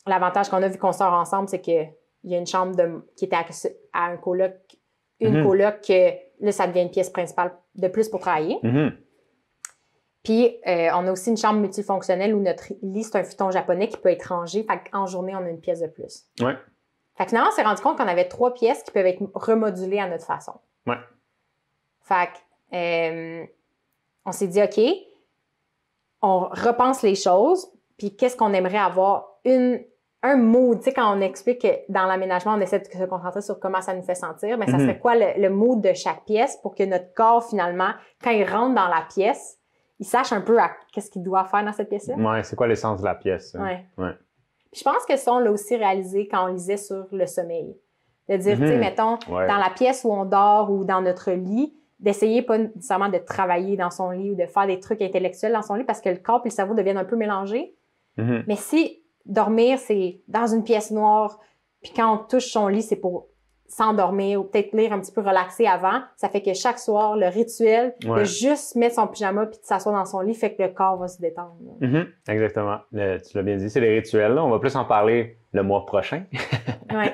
l'avantage qu'on a vu qu'on sort ensemble, c'est qu'il y a une chambre qui était à un coloc, une coloc que là, ça devient une pièce principale de plus pour travailler. Puis, on a aussi une chambre multifonctionnelle où notre lit, c'est un futon japonais qui peut être rangé. Fait qu'en journée, on a une pièce de plus. Ouais. Fait que finalement, on s'est rendu compte qu'on avait 3 pièces qui peuvent être remodulées à notre façon. Ouais. Fait que, on s'est dit, OK, on repense les choses, puis qu'est-ce qu'on aimerait avoir? Un mood, tu sais, quand on explique que dans l'aménagement, on essaie de se concentrer sur comment ça nous fait sentir, mais ça serait quoi le mood de chaque pièce pour que notre corps, finalement, quand il rentre dans la pièce, il sache un peu qu'est-ce qu'il doit faire dans cette pièce-là? Ouais, c'est quoi l'essence de la pièce? Ouais. Ouais. Puis je pense que ça, on l'a aussi réalisé quand on lisait sur le sommeil. De dire, tu sais, mettons, dans la pièce où on dort ou dans notre lit, d'essayer pas nécessairement de travailler dans son lit ou de faire des trucs intellectuels dans son lit parce que le corps et le cerveau deviennent un peu mélangés. Mais si dormir, c'est dans une pièce noire, puis quand on touche son lit, c'est pour s'endormir ou peut-être lire un petit peu relaxé avant, ça fait que chaque soir, le rituel de juste mettre son pyjama puis de s'asseoir dans son lit fait que le corps va se détendre. Exactement. Tu l'as bien dit, c'est les rituels. Là. On va plus en parler le mois prochain. Ouais.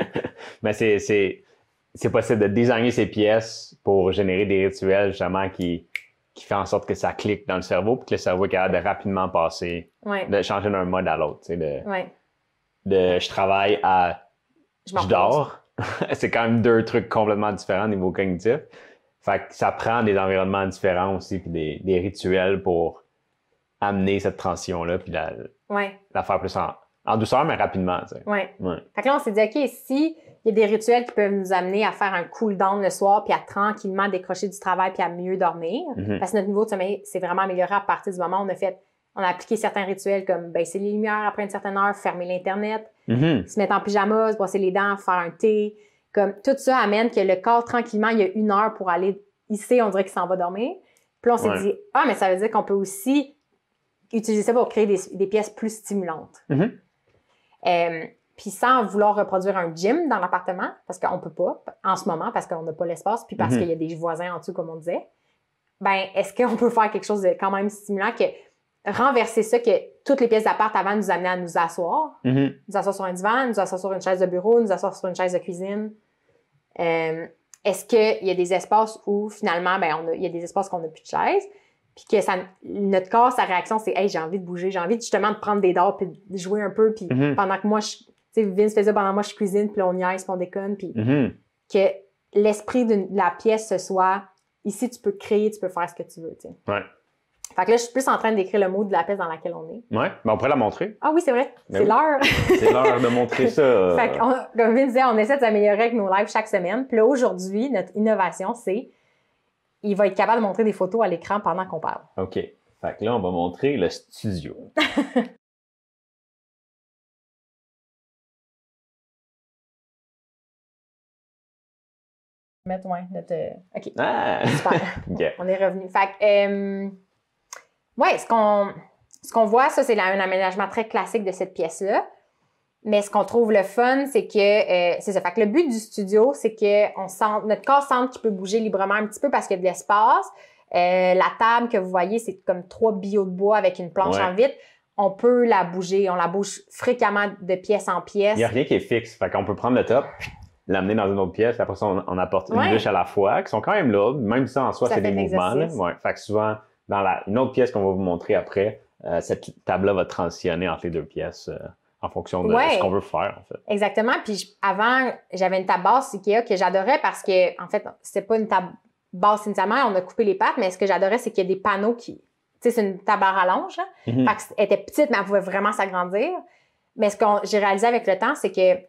Mais c'est possible de designer ces pièces pour générer des rituels justement qui fait en sorte que ça clique dans le cerveau puis que le cerveau est capable de rapidement passer, de changer d'un mode à l'autre. Tu sais, je travaille à je dors. C'est quand même 2 trucs complètement différents au niveau cognitif. Fait que ça prend des environnements différents aussi puis des rituels pour amener cette transition-là puis la faire plus en douceur, mais rapidement. Tu sais. Ouais. Fait que là, on s'est dit, OK, si il y a des rituels qui peuvent nous amener à faire un cool-down le soir puis à tranquillement décrocher du travail puis à mieux dormir, parce que notre niveau de sommeil s'est vraiment amélioré à partir du moment où on a appliqué certains rituels comme baisser les lumières après une certaine heure, fermer l'Internet, se mettre en pyjama, se brosser les dents, faire un thé. Comme tout ça amène que le corps, tranquillement, il y a 1 heure pour aller ici, on dirait qu'il s'en va dormir. Puis là, on s'est dit, mais ça veut dire qu'on peut aussi utiliser ça pour créer des pièces plus stimulantes. Puis sans vouloir reproduire un gym dans l'appartement, parce qu'on peut pas en ce moment, parce qu'on n'a pas l'espace, puis parce qu'il y a des voisins en dessous, comme on disait, est-ce qu'on peut faire quelque chose de quand même stimulant que renverser ça, que toutes les pièces d'appart avant nous amenaient à nous asseoir. Nous asseoir sur un divan, nous asseoir sur une chaise de bureau, nous asseoir sur une chaise de cuisine. Est-ce qu'il y a des espaces où finalement, il y a des espaces qu'on n'a plus de chaise, puis que notre corps, sa réaction, c'est « Hey, j'ai envie de bouger, j'ai envie justement de prendre des dards puis de jouer un peu, puis pendant que moi, tu sais, Vince faisait pendant que moi, je cuisine, puis là, on niaise, puis on déconne, puis que l'esprit de la pièce, ce soit ici, tu peux créer, tu peux faire ce que tu veux, tu sais. Ouais. Fait que là, je suis plus en train d'écrire le mot de la pièce dans laquelle on est. Ouais, on pourrait la montrer. Ah oui, c'est vrai. C'est l'heure. C'est l'heure de montrer ça. Fait que, comme Vince disait, on essaie de s'améliorer avec nos lives chaque semaine. Puis là, aujourd'hui, notre innovation, c'est il va être capable de montrer des photos à l'écran pendant qu'on parle. OK. Fait que là, on va montrer le studio. Mettre, notre... OK. Ah! Super. Okay. On est revenu. Fait que, ouais, ce qu'on voit, ça, c'est un aménagement très classique de cette pièce-là. Mais ce qu'on trouve le fun, c'est que, c'est ça. Fait que le but du studio, c'est que notre corps sente qu'il peut bouger librement un petit peu parce qu'il y a de l'espace. La table que vous voyez, c'est comme 3 billots de bois avec une planche en vitre. On peut la bouger. On la bouge fréquemment de pièce en pièce. Il n'y a rien qui est fixe. Fait qu'on peut prendre le top, l'amener dans une autre pièce. Après ça, on apporte une bûche à la fois, qui sont quand même lourdes. Même ça, en soi, c'est des mouvements. Là. Ouais. Fait que souvent, dans une autre pièce qu'on va vous montrer après, cette table-là va transitionner entre les 2 pièces en fonction de ce qu'on veut faire, en fait. Exactement. Puis avant, j'avais une table basse Ikea que j'adorais parce que, en fait, c'était pas une table basse initialement. On a coupé les pattes, mais ce que j'adorais, c'est qu'il y a des panneaux qui... Tu sais, c'est une table à rallonge. Fait qu'elle était petite, mais elle pouvait vraiment s'agrandir. Mais ce que j'ai réalisé avec le temps, c'est que, tu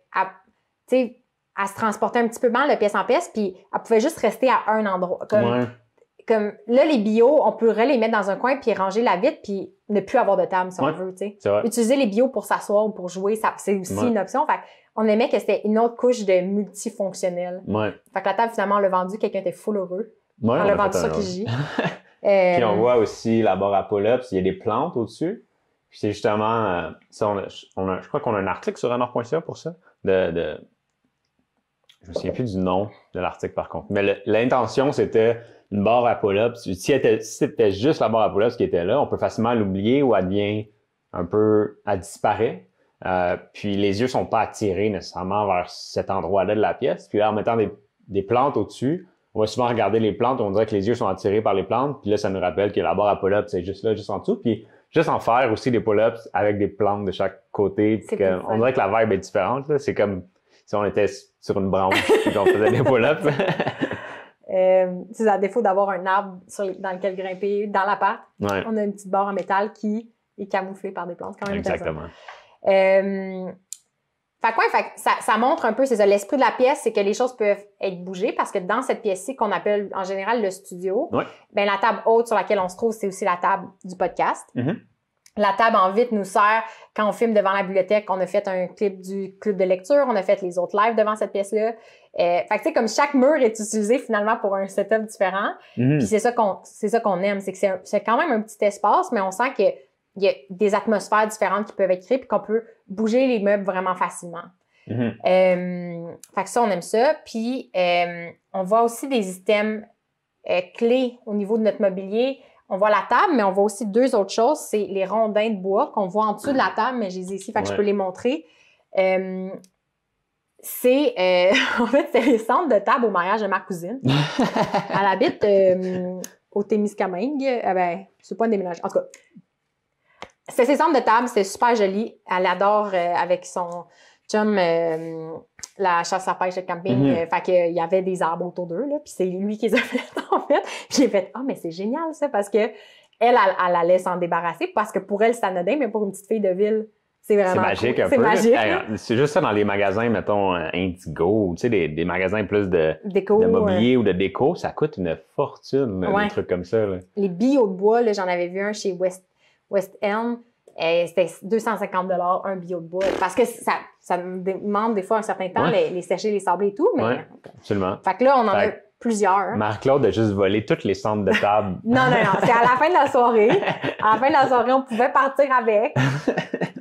sais, elle se transportait un petit peu mal de pièce en pièce, puis elle pouvait juste rester à un endroit. Comme là, les bio, on pourrait les mettre dans un coin puis ranger la vitre puis ne plus avoir de table si on veut, tu sais. Utiliser les bio pour s'asseoir ou pour jouer, c'est aussi une option. Fait on aimait que c'était une autre couche de multifonctionnel. Fait que la table, finalement, on l'a vendue, quelqu'un était full heureux. On l'a vendu sur Kijiji. Puis on voit aussi la barre à pull-ups, il y a des plantes au-dessus. Puis c'est justement, ça, je crois qu'on a un article sur honor.ca pour ça. Je me souviens plus du nom de l'article par contre. Mais l'intention, c'était une barre à pull-ups. Si c'était juste la barre à pull-ups qui était là, on peut facilement l'oublier ou elle disparaît. Puis les yeux sont pas attirés nécessairement vers cet endroit-là de la pièce. Puis là, en mettant des plantes au-dessus, on va souvent regarder les plantes, on dirait que les yeux sont attirés par les plantes. Puis là, ça nous rappelle que la barre à pull-ups, c'est juste là, juste en dessous. Puis juste en faire aussi des pull-ups avec des plantes de chaque côté. On dirait que la vibe est différente. Là. C'est comme si on était sur une branche et qu'on faisait des pull-ups. À défaut d'avoir un arbre dans lequel grimper dans l'appart, on a une petite barre en métal qui est camouflée par des plantes. Quand même. Exactement. Ça montre un peu, c'est ça, l'esprit de la pièce, c'est que les choses peuvent être bougées parce que dans cette pièce-ci qu'on appelle en général le studio, la table haute sur laquelle on se trouve, c'est aussi la table du podcast. Mm-hmm. La table en vitre nous sert quand on filme devant la bibliothèque. On a fait un clip du club de lecture, on a fait les autres lives devant cette pièce-là. Comme chaque mur est utilisé finalement pour un setup différent. Mm-hmm. Puis c'est ça qu'on aime, c'est que c'est quand même un petit espace, mais on sent qu'il y a des atmosphères différentes qui peuvent être créées puis qu'on peut bouger les meubles vraiment facilement. Mm-hmm. Ça, on aime ça. Puis on voit aussi des items clés au niveau de notre mobilier. On voit la table, mais on voit aussi deux autres choses. C'est les rondins de bois qu'on voit en dessous de la table, mais je les ai ici, je peux les montrer. En fait, c'est les centres de table au mariage de ma cousine. Elle habite au Témiscamingue. C'est pas un déménagement. En tout cas, c'est ses centres de table, c'est super joli. Elle adore avec son chum la chasse à pêche de camping. Mm-hmm. Il y avait des arbres autour d'eux, là, puis c'est lui qui les a fait, en fait. Puis j'ai fait « mais c'est génial, ça! » Parce que elle allait s'en débarrasser parce que pour elle, c'est anodin, mais pour une petite fille de ville, c'est vraiment c'est magique cool. un peu. C'est magique. C'est juste ça dans les magasins, mettons, Indigo, tu sais, des magasins plus de mobilier ou de déco, ça coûte une fortune, des trucs comme ça. Là. Les billots de bois, là, j'en avais vu un chez West Elm. C'était 250 $ un billot de bois. Parce que ça me demande des fois un certain temps les sécher, les sabler et tout. Mais... absolument. Fait que là, on en a plusieurs. Marc-Claude a juste volé tous les centres de table. Non. C'est à la fin de la soirée. À la fin de la soirée, on pouvait partir avec.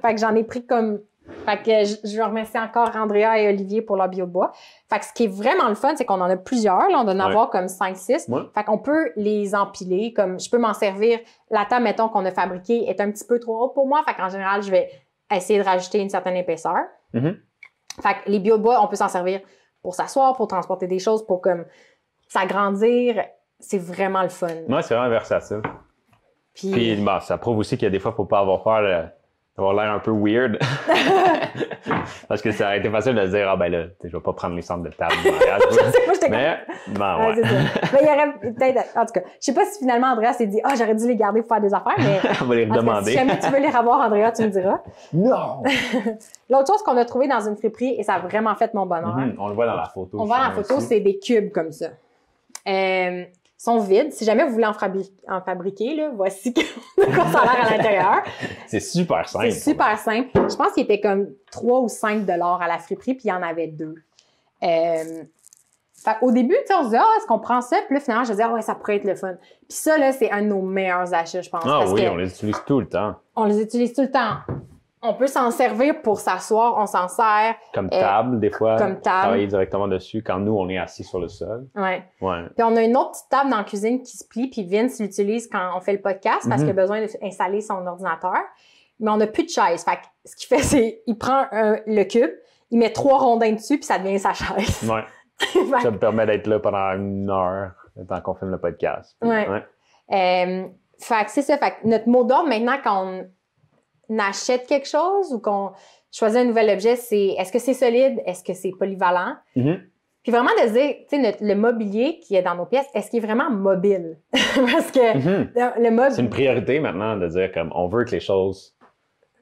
Fait que j'en ai pris comme... Fait que je remercie encore Andrea et Olivier pour leur bio de bois. Fait que ce qui est vraiment le fun, c'est qu'on en a plusieurs. Là, on doit en avoir comme 5-6. Fait qu'on peut les empiler. Comme je peux m'en servir. La table, mettons, qu'on a fabriquée est un petit peu trop haute pour moi. Fait qu'en général, je vais essayer de rajouter une certaine épaisseur. Mm-hmm. Fait que les bio de bois, on peut s'en servir pour s'asseoir, pour transporter des choses, pour comme s'agrandir. C'est vraiment le fun. Ouais, c'est vraiment versatile. Puis ça prouve aussi qu'il y a des fois, il ne faut pas avoir peur d'avoir l'air un peu weird. Parce que ça a été facile de se dire, je vais pas prendre les centres de table du mariage. Mais il y aurait peut-être, en tout cas, je sais pas si finalement Andrea s'est dit, j'aurais dû les garder pour faire des affaires, mais. On va les redemander. Si jamais tu veux les revoir, Andrea, tu me diras. Non! L'autre chose qu'on a trouvé dans une friperie, et ça a vraiment fait mon bonheur. On le voit dans la photo. On voit dans la photo, c'est des cubes comme ça. Sont vides. Si jamais vous voulez en fabriquer, là, voici qu'on s'en a à l'intérieur. C'est super simple. C'est super simple. Je pense qu'il était comme 3 ou 5 $ à la friperie, puis il y en avait 2. Au début, on se dit, est-ce qu'on prend ça? Puis là, finalement, je me dis, ça pourrait être le fun. Puis ça, là, c'est un de nos meilleurs achats, je pense. On les utilise tout le temps. On les utilise tout le temps. On peut s'en servir pour s'asseoir, on s'en sert. Comme table, des fois. Comme table. Travailler directement dessus quand nous, on est assis sur le sol. Ouais. Puis on a une autre petite table dans la cuisine qui se plie, puis Vince l'utilise quand on fait le podcast parce qu'il a besoin d'installer son ordinateur. Mais on n'a plus de chaise. Fait que ce qu'il fait, c'est il prend le cube, il met 3 rondins dessus, puis ça devient sa chaise. Ouais. Ça me permet d'être là pendant 1 heure, le temps qu'on filme le podcast. Puis, fait que c'est ça. Fait que notre mot d'ordre maintenant, quand on achète quelque chose ou qu'on choisit un nouvel objet, c'est est-ce que c'est solide, est-ce que c'est polyvalent? Mm-hmm. Puis vraiment de se dire, tu sais, le mobilier qui est dans nos pièces, est-ce qu'il est vraiment mobile? Parce que le mobile... C'est une priorité maintenant de dire comme on veut que les choses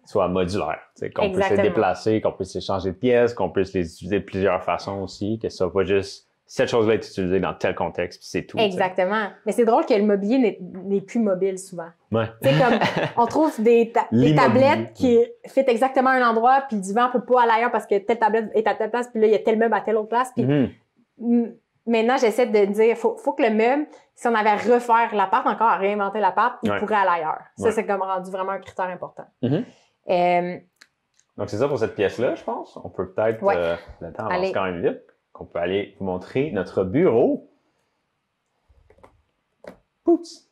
soient modulaires, qu'on puisse les déplacer, qu'on puisse les changer de pièces, qu'on puisse les utiliser de plusieurs façons aussi, que ce soit pas juste cette chose-là est utilisée dans tel contexte, puis c'est tout. Exactement. Mais c'est drôle que le mobilier n'est plus mobile souvent. Ouais. Tu sais, comme, on trouve des tablettes qui fit exactement à un endroit, puis le divan peut pas aller ailleurs parce que telle tablette est à telle place, puis là, il y a tel meuble à telle autre place. Puis maintenant, j'essaie de dire, faut que le meuble, si on avait à refaire l'appart, encore à réinventer l'appart, il pourrait aller ailleurs. Ça, c'est comme rendu vraiment un critère important. Donc, c'est ça pour cette pièce-là, je pense. On peut peut-être, le temps avance quand même vite, qu'on peut aller vous montrer notre bureau. Poups!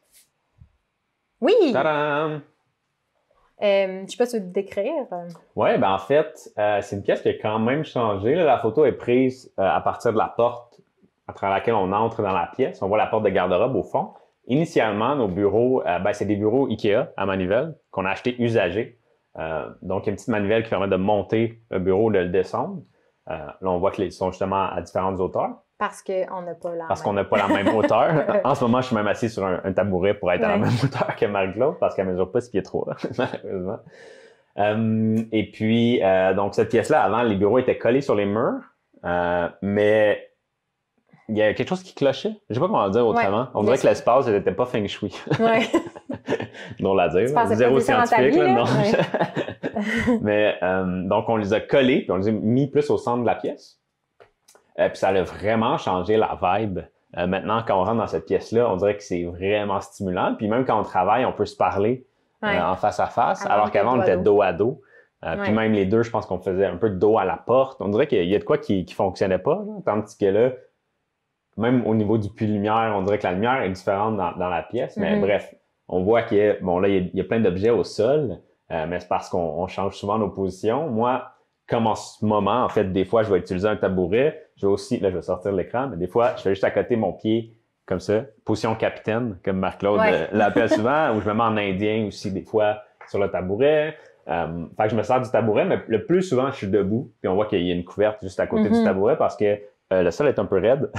Oui! Tadam! Je sais pas si tu veux te décrire. Oui, ben en fait, c'est une pièce qui a quand même changé. Là, la photo est prise à partir de la porte à travers laquelle on entre dans la pièce. On voit la porte de garde-robe au fond. Initialement, nos bureaux, c'est des bureaux IKEA à manivelle qu'on a achetés usagés. Donc, il y a une petite manivelle qui permet de monter le bureau ou de le descendre. Là, on voit qu'ils sont justement à différentes hauteurs. Parce qu'on n'a pas qu'on n'a pas la même hauteur. En ce moment, je suis même assis sur un tabouret pour être à la même hauteur que Marie-Claude parce qu'elle ne mesure pas 6 pieds 3, malheureusement. Et puis, donc, cette pièce-là, avant, les bureaux étaient collés sur les murs, mais il y a quelque chose qui clochait. Je ne sais pas comment le dire autrement. On dirait que l'espace n'était pas feng shui. Ouais. Non, la dire. Zéro scientifique, là, non. Mais, donc, on les a collés, puis on les a mis plus au centre de la pièce. Puis ça a vraiment changé la vibe. Maintenant, quand on rentre dans cette pièce-là, on dirait que c'est vraiment stimulant. Puis même quand on travaille, on peut se parler en face à face, alors qu'avant, on était dos à dos. Puis même les deux, je pense qu'on faisait un peu de dos à la porte. On dirait qu'il y a de quoi qui fonctionnait pas. Là, tandis que là, même au niveau du puits de lumière, on dirait que la lumière est différente dans la pièce. Mais bref, on voit qu'il y a, bon là, il y a plein d'objets au sol, mais c'est parce qu'on change souvent nos positions. Moi, comme en ce moment, en fait, des fois, je vais utiliser un tabouret. Je vais aussi, là, je vais sortir l'écran, mais des fois, je fais juste à côté mon pied, comme ça, position capitaine, comme Marc-Claude l'appelle souvent, ou je me mets en indien aussi, des fois, sur le tabouret. Fait que je me sers du tabouret, mais le plus souvent, je suis debout, puis on voit qu'il y a une couverte juste à côté du tabouret parce que le sol est un peu raide.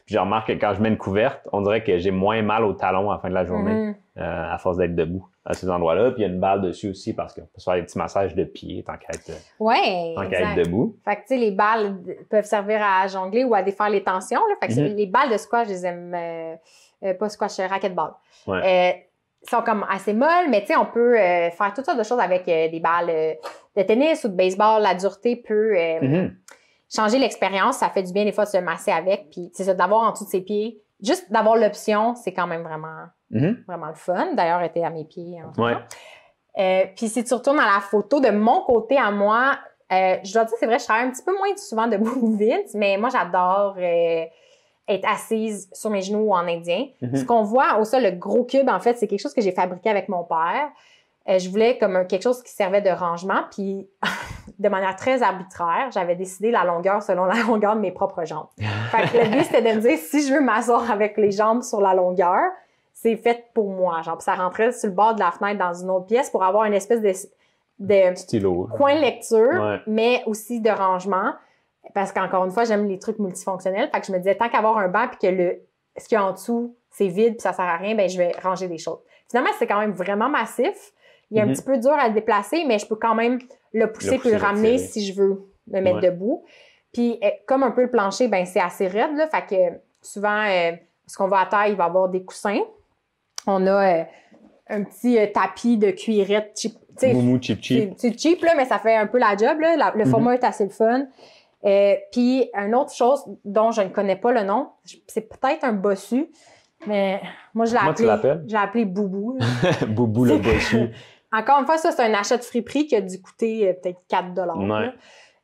Puis je remarque que quand je mets une couverte, on dirait que j'ai moins mal aux talons à la fin de la journée, à force d'être debout à ces endroits-là. Puis il y a une balle dessus aussi parce qu'on peut se faire des petits massages de pieds tant qu'à être debout. Fait que tu sais, les balles peuvent servir à jongler ou à défaire les tensions. Là. Fait que les balles de squash, je les aime pas squash, racquetball. Sont comme assez molles, mais tu sais, on peut faire toutes sortes de choses avec des balles de tennis ou de baseball. La dureté peut changer l'expérience. Ça fait du bien des fois de se masser avec. Puis c'est ça, d'avoir en dessous de ses pieds. Juste d'avoir l'option, c'est quand même vraiment le fun. D'ailleurs, elle était à mes pieds en ce moment. Puis si tu retournes à la photo, de mon côté à moi, je dois dire, c'est vrai, je travaille un petit peu moins souvent debout ou vite, mais moi, j'adore être assise sur mes genoux ou en indien. Ce qu'on voit au sol, le gros cube, en fait, c'est quelque chose que j'ai fabriqué avec mon père. Je voulais comme quelque chose qui servait de rangement, puis de manière très arbitraire, j'avais décidé la longueur selon la longueur de mes propres jambes. Fait que le but, c'était de me dire, si je veux m'asseoir avec les jambes sur la longueur, c'est fait pour moi. Genre, puis ça rentrait sur le bord de la fenêtre dans une autre pièce pour avoir une espèce de stylo, coin de lecture, mais aussi de rangement. Parce qu'encore une fois, j'aime les trucs multifonctionnels. Fait que je me disais, tant qu'avoir un banc puis que ce qu'il y a en dessous, c'est vide puis ça sert à rien, ben je vais ranger des choses. Finalement, c'est quand même vraiment massif. Il est un petit peu dur à le déplacer, mais je peux quand même le pousser puis le ramener si je veux me mettre debout. Puis, comme un peu le plancher, ben c'est assez raide, là. Fait que souvent, ce qu'on va à terre, il va y avoir des coussins. On a un petit tapis de cuirette cheap. Moumou cheap. C'est cheap, là, mais ça fait un peu la job, là. Le format est assez le fun. Puis, une autre chose dont je ne connais pas le nom, c'est peut-être un bossu, mais moi, je l'ai appelé Boubou. Boubou le bossu. Encore une fois, ça, c'est un achat de friperie qui a dû coûter peut-être 4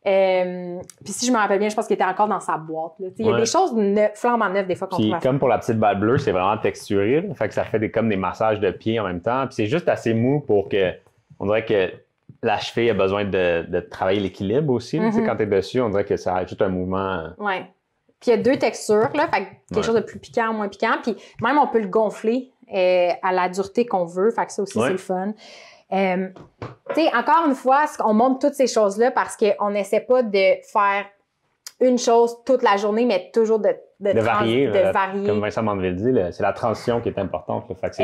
$. Puis si je me rappelle bien, je pense qu'il était encore dans sa boîte. Là. Il y a des choses flambant neuves des fois qu'on trouve. Comme pour la petite balle bleue, c'est vraiment texturé. Là. Fait que ça fait comme des massages de pieds en même temps. Puis c'est juste assez mou pour que... On dirait que la cheville a besoin de travailler l'équilibre aussi. Là. Quand tu es dessus, on dirait que ça ajoute un mouvement... Oui. Puis il y a 2 textures, là. Fait que quelque chose de plus piquant ou moins piquant. Puis même, on peut le gonfler à la dureté qu'on veut. Fait que ça aussi, c'est le fun. Tu sais, encore une fois, on montre toutes ces choses-là parce qu'on n'essaie pas de faire une chose toute la journée, mais toujours de varier. Comme Vincent Mandeville dit, c'est la transition qui est importante. Là. Fait que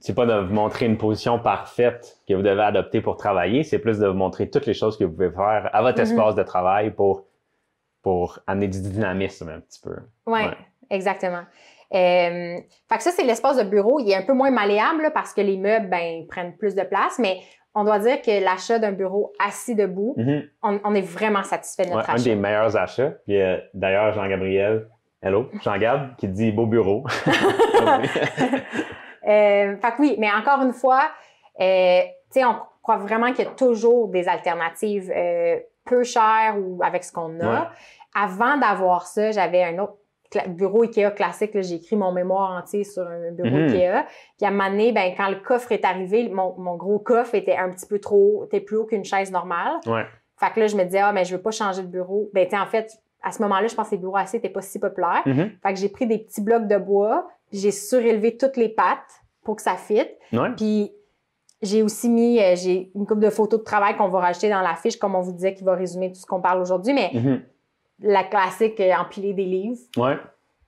c'est pas de vous montrer une position parfaite que vous devez adopter pour travailler, c'est plus de vous montrer toutes les choses que vous pouvez faire à votre espace de travail pour amener du dynamisme un petit peu. Oui, exactement. Fait que ça, c'est l'espace de bureau. Il est un peu moins malléable là, parce que les meubles prennent plus de place, mais on doit dire que l'achat d'un bureau assis debout, on est vraiment satisfait de notre achat. Un des meilleurs achats. Puis d'ailleurs, Jean-Gabriel, hello, Jean-Gab, qui dit beau bureau. Fait que oui, mais encore une fois, tu sais, on croit vraiment qu'il y a toujours des alternatives peu chères ou avec ce qu'on a. Ouais. Avant d'avoir ça, j'avais un autre bureau IKEA classique. J'ai écrit mon mémoire entier sur un bureau IKEA. Puis à un moment donné, ben, quand le coffre est arrivé, mon gros coffre était un petit peu trop haut, était plus haut qu'une chaise normale. Ouais. Fait que là, je me disais, mais je veux pas changer de bureau. Ben, tu sais, en fait, à ce moment-là, je pense que les bureaux assis n'étaient pas si populaires. Fait que j'ai pris des petits blocs de bois, puis j'ai surélevé toutes les pattes pour que ça fitte. Ouais. Puis j'ai aussi mis, j'ai une couple de photos de travail qu'on va rajouter dans la fiche, comme on vous disait, qui va résumer tout ce qu'on parle aujourd'hui, mais la classique, empiler des livres. Ouais.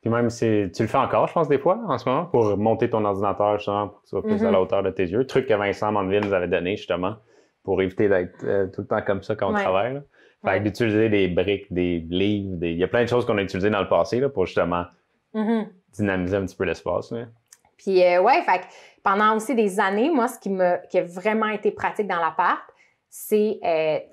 Puis même, tu le fais encore, je pense, des fois, en ce moment, pour monter ton ordinateur, justement, pour que tu sois plus à la hauteur de tes yeux. Truc que Vincent Mandeville nous avait donné, justement, pour éviter d'être tout le temps comme ça quand on travaille. Là. Fait que d'utiliser des briques, des livres, il y a plein de choses qu'on a utilisées dans le passé, là, pour justement dynamiser un petit peu l'espace. Là. Puis, ouais, fait que pendant aussi des années, moi, ce qui a vraiment été pratique dans l'appart, c'est,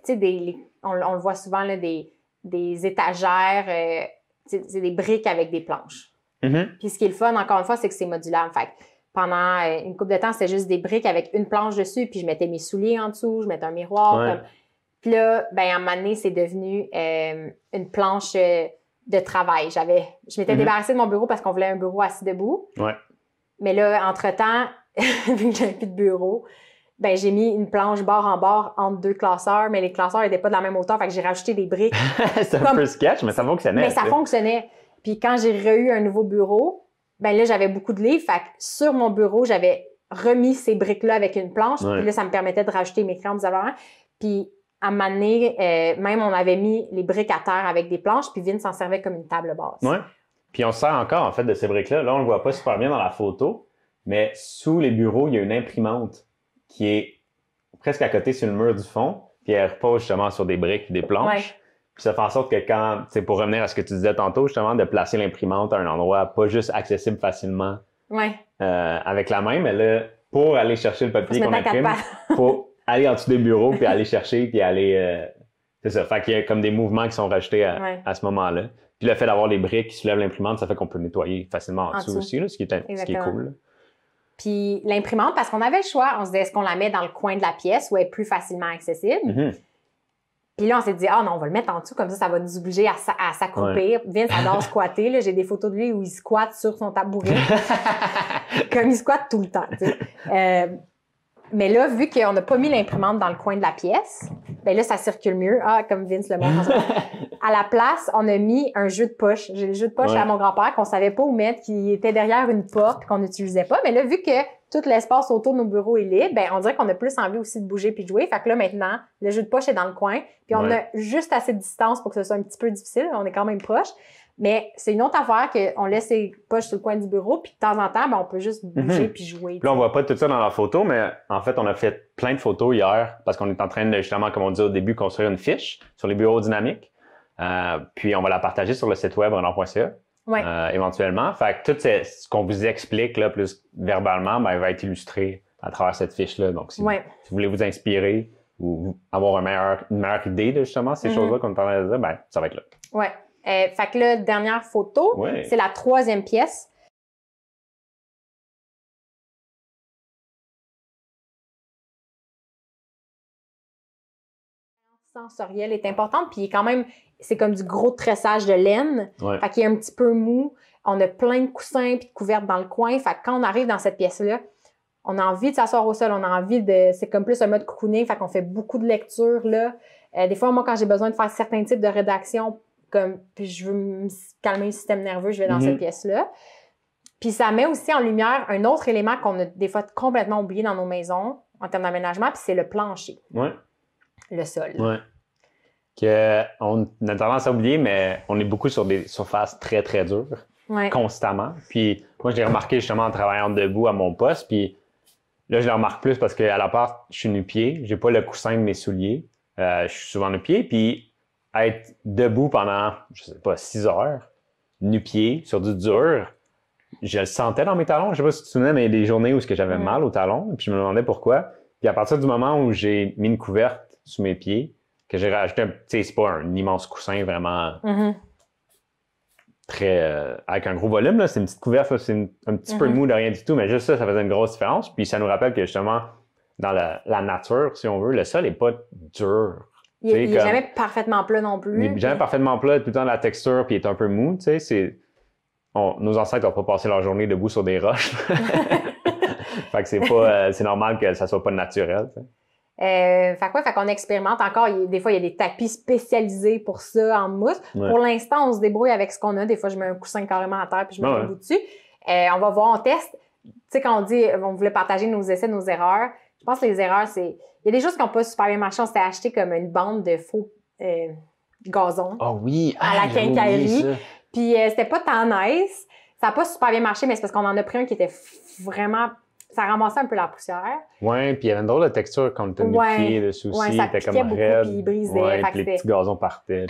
tu sais, on le voit souvent, là, des étagères, c'est des briques avec des planches. Puis ce qui est le fun, encore une fois, c'est que c'est modulable. Fait que pendant une couple de temps, c'était juste des briques avec une planche dessus, puis je mettais mes souliers en dessous, je mettais un miroir. Ouais. Puis là, ben, à un moment donné, c'est devenu une planche de travail. Je m'étais débarrassée de mon bureau parce qu'on voulait un bureau assis debout. Ouais. Mais là, entre-temps, vu que j'avais plus de bureau, ben j'ai mis une planche bord en bord entre deux classeurs, mais les classeurs n'étaient pas de la même hauteur, fait que j'ai rajouté des briques. C'est un peu sketch, mais ça fonctionnait. Mais ça fonctionnait. Puis quand j'ai eu un nouveau bureau, ben là, j'avais beaucoup de livres, fait que sur mon bureau, j'avais remis ces briques-là avec une planche, puis là, ça me permettait de rajouter mes crayons avant. Puis à un moment donné, même on avait mis les briques à terre avec des planches, puis Vince s'en servait comme une table basse. Ouais. Puis on se sert encore, en fait, de ces briques-là. Là, on le voit pas super bien dans la photo, mais sous les bureaux, il y a une imprimante qui est presque à côté sur le mur du fond, puis elle repose justement sur des briques et des planches. Ouais. Puis ça fait en sorte que quand, c'est pour revenir à ce que tu disais tantôt, justement, de placer l'imprimante à un endroit pas juste accessible facilement avec la main, mais là, pour aller chercher le papier qu'on imprime, faut aller en dessous des bureaux, puis aller chercher, puis aller... c'est ça. Fait qu'il y a comme des mouvements qui sont rajoutés à ce moment-là. Puis le fait d'avoir les briques qui soulèvent l'imprimante, ça fait qu'on peut nettoyer facilement en dessous aussi, là, ce qui est cool. Là. Puis l'imprimante, parce qu'on avait le choix, on se disait, est-ce qu'on la met dans le coin de la pièce où elle est plus facilement accessible? Puis là, on s'est dit, non, on va le mettre en dessous, comme ça va nous obliger à s'accroupir. Vince adore squatter, là. J'ai des photos de lui où il squatte sur son tabouret. Comme il squatte tout le temps, tu sais. Mais là, vu qu'on n'a pas mis l'imprimante dans le coin de la pièce, ben là, ça circule mieux. Comme Vince le montre. À la place, on a mis un jeu de poche. J'ai le jeu de poche à mon grand-père qu'on savait pas où mettre, qui était derrière une porte qu'on n'utilisait pas. Mais là, vu que tout l'espace autour de nos bureaux est libre, ben on dirait qu'on a plus envie aussi de bouger puis de jouer. Fait que là, maintenant, le jeu de poche est dans le coin. Puis on a juste assez de distance pour que ce soit un petit peu difficile. On est quand même proche. Mais c'est une autre affaire qu'on laisse les poches sur le coin du bureau, puis de temps en temps, ben, on peut juste bouger puis jouer. Puis là, on voit pas tout ça dans la photo, mais en fait, on a fait plein de photos hier parce qu'on est en train de, justement, comme on dit au début, construire une fiche sur les bureaux dynamiques. Puis on va la partager sur le site web renard.ca éventuellement. Fait que tout ce qu'on vous explique là, plus verbalement, ben, va être illustré à travers cette fiche-là. Donc, si vous voulez vous inspirer ou avoir une meilleure idée de justement ces choses-là qu'on est en train de dire, ben, ça va être là. Ouais. Fait que là, dernière photo, c'est la 3e pièce. Sensorielle est importante, puis quand même, c'est comme du gros tressage de laine. Fait qu'il est un petit peu mou. On a plein de coussins puis de couvertes dans le coin. Fait que quand on arrive dans cette pièce-là, on a envie de s'asseoir au sol, on a envie c'est comme plus un mode cocooning, fait qu'on fait beaucoup de lectures, là. Des fois, moi, quand j'ai besoin de faire certains types de rédaction, puis je veux me calmer le système nerveux, je vais dans cette pièce-là. Puis ça met aussi en lumière un autre élément qu'on a des fois complètement oublié dans nos maisons en termes d'aménagement, puis c'est le plancher. Le sol. On a tendance à oublier, mais on est beaucoup sur des surfaces très, très dures, constamment. Puis moi, je l'ai remarqué justement en travaillant debout à mon poste, puis là, je le remarque plus parce qu'à l'appart, je suis nu-pied, j'ai pas le coussin de mes souliers, je suis souvent nu-pied, puis être debout pendant, je sais pas, 6 heures, nu-pied, sur du dur, je le sentais dans mes talons. Je sais pas si tu te souviens, mais il y a des journées où j'avais mal aux talons, puis je me demandais pourquoi. Puis à partir du moment où j'ai mis une couverte sous mes pieds, que j'ai rajouté c'est pas un immense coussin vraiment très avec un gros volume, là, c'est une petite couverte, c'est un petit peu mou de rien du tout, mais juste ça faisait une grosse différence. Puis ça nous rappelle que justement, dans la nature, si on veut, le sol n'est pas dur. Il n'est jamais parfaitement plat non plus. Il n'est jamais parfaitement plat, tout le temps la texture, puis il est un peu mou, tu sais, nos ancêtres n'ont pas passé leur journée debout sur des roches. Fait que c'est normal que ça soit pas naturel. Fait qu'on expérimente encore. Des fois, il y a des tapis spécialisés pour ça en mousse. Ouais. Pour l'instant, on se débrouille avec ce qu'on a. Des fois, je mets un coussin carrément à terre puis je mets un bout dessus. On va voir, on teste. Tu sais, quand on dit on voulait partager nos essais, nos erreurs, je pense que les erreurs, c'est... Il y a des choses qui n'ont pas super bien marché. On s'était acheté comme une bande de faux gazon à la quincaillerie. Puis c'était pas tant nice. Ça n'a pas super bien marché, mais c'est parce qu'on en a pris un qui était vraiment... Ça ramassait un peu la poussière. Oui, puis il y avait une drôle de texture quand on était mis le pied dessus aussi. Ça piquait comme beaucoup, puis il brisait. Puis les petits gazons partaient.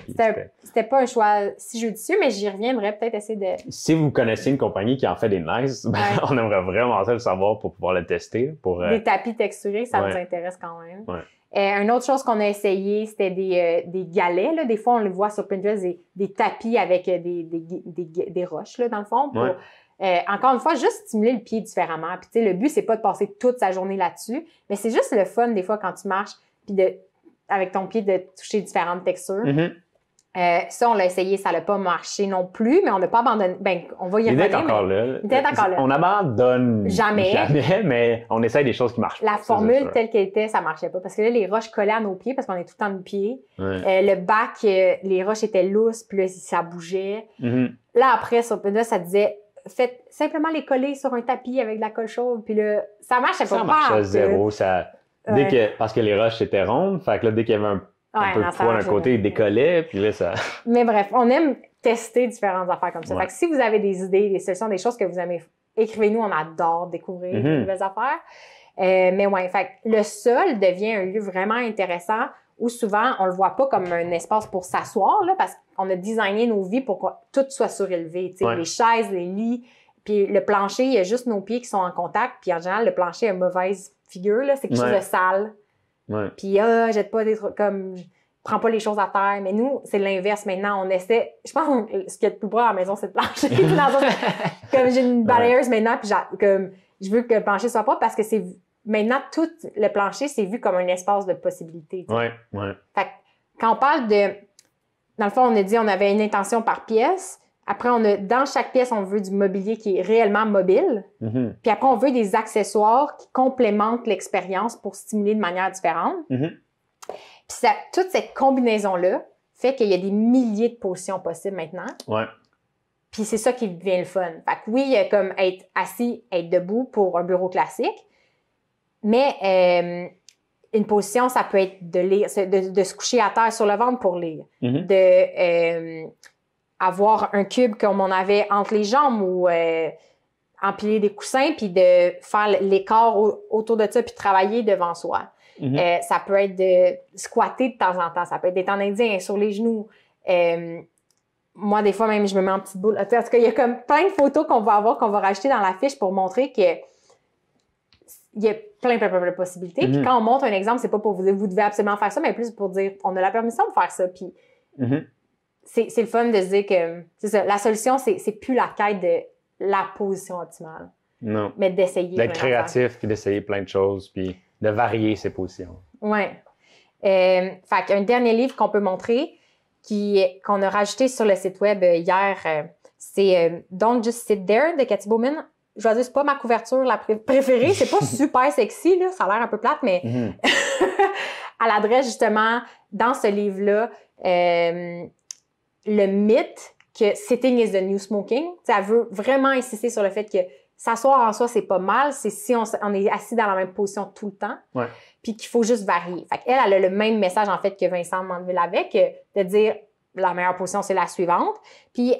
C'était pas un choix si judicieux, mais j'y reviendrai peut-être essayer de... Si vous connaissez une compagnie qui en fait des nice, on aimerait vraiment ça le savoir pour pouvoir le tester. Des tapis texturés, ça nous intéresse quand même. Une autre chose qu'on a essayé, c'était des galets. Là. Des fois, on les voit sur Pinterest, des tapis avec des roches, là, dans le fond, pour... encore une fois, juste stimuler le pied différemment. Puis, tu sais, le but, c'est pas de passer toute sa journée là-dessus, mais c'est juste le fun, des fois, quand tu marches, puis avec ton pied, de toucher différentes textures. Ça, on l'a essayé, ça n'a pas marché non plus, mais on n'a pas abandonné. Ben, on va y revenir. Il est encore là. On abandonne jamais, mais on essaye des choses qui marchent. La formule telle qu'elle était, ça marchait pas. Parce que là, les roches collaient à nos pieds parce qu'on est tout le temps de pied. Le bac, les roches étaient lousses, puis là, ça bougeait. Là, après, sur Pinterest, ça disait... Faites simplement les coller sur un tapis avec de la colle chaude, puis là, ça marchait pas. Ça marchait à zéro. Parce que les roches étaient rondes, fait que là, dès qu'il y avait un peu de poids d'un côté, il décollait, puis là, ça... Mais bref, on aime tester différentes affaires comme ça. Fait que si vous avez des idées, des solutions, des choses que vous aimez, écrivez-nous, on adore découvrir de nouvelles affaires. Mais ouais, fait que le sol devient un lieu vraiment intéressant où souvent, on le voit pas comme un espace pour s'asseoir, là, parce qu'on a designé nos vies pour que tout soit surélevé. Les chaises, les lits, puis le plancher, il y a juste nos pieds qui sont en contact, puis en général, le plancher a une mauvaise figure, là, c'est quelque chose de sale. Puis, jette pas des trucs comme... Prends pas les choses à terre. Mais nous, c'est l'inverse maintenant. On essaie... Je pense que ce qu'il y a de plus bas à la maison, c'est le plancher. Comme j'ai une balayeuse maintenant, puis comme je veux que le plancher soit pas parce que c'est... Maintenant, tout le plancher, c'est vu comme un espace de possibilités. Fait que quand on parle de... Dans le fond, on a dit on avait une intention par pièce. Après, dans chaque pièce, on veut du mobilier qui est réellement mobile. Puis après, on veut des accessoires qui complémentent l'expérience pour stimuler de manière différente. Puis toute cette combinaison-là fait qu'il y a des milliers de positions possibles maintenant. Puis c'est ça qui devient le fun. Fait que oui, il y a comme être assis, être debout pour un bureau classique. Mais une position, ça peut être de lire, de se coucher à terre sur le ventre pour lire. Avoir un cube comme on avait entre les jambes ou empiler des coussins puis de faire l'écart autour de ça puis travailler devant soi. Ça peut être de squatter de temps en temps. Ça peut être d'être en indien sur les genoux. Moi, des fois, même, je me mets en petite boule. En tout cas, il y a comme plein de photos qu'on va avoir, qu'on va rajouter dans la fiche pour montrer que il y a plein de possibilités. Puis quand on montre un exemple, c'est pas pour vous devez absolument faire ça, mais plus pour dire on a la permission de faire ça. Puis c'est le fun de se dire que c'est ça, la solution, c'est plus la quête de la position optimale. Non. Mais d'essayer. D'être créatif, puis d'essayer plein de choses, puis de varier ses positions. Ouais. Fait qu'un dernier livre qu'on peut montrer, qu'on a rajouté sur le site web hier, c'est Don't Just Sit There de Cathy Bowman. Je vais dire, c'est pas ma couverture la préférée. C'est pas super sexy, là. Ça a l'air un peu plate, mais elle adresse justement dans ce livre-là le mythe que sitting is the new smoking. T'sais, elle veut vraiment insister sur le fait que s'asseoir en soi, c'est pas mal. C'est si on est assis dans la même position tout le temps. Puis qu'il faut juste varier. Fait qu'elle, elle a le même message, en fait, que Vincent Mandeville avec, de dire la meilleure position, c'est la suivante. Puis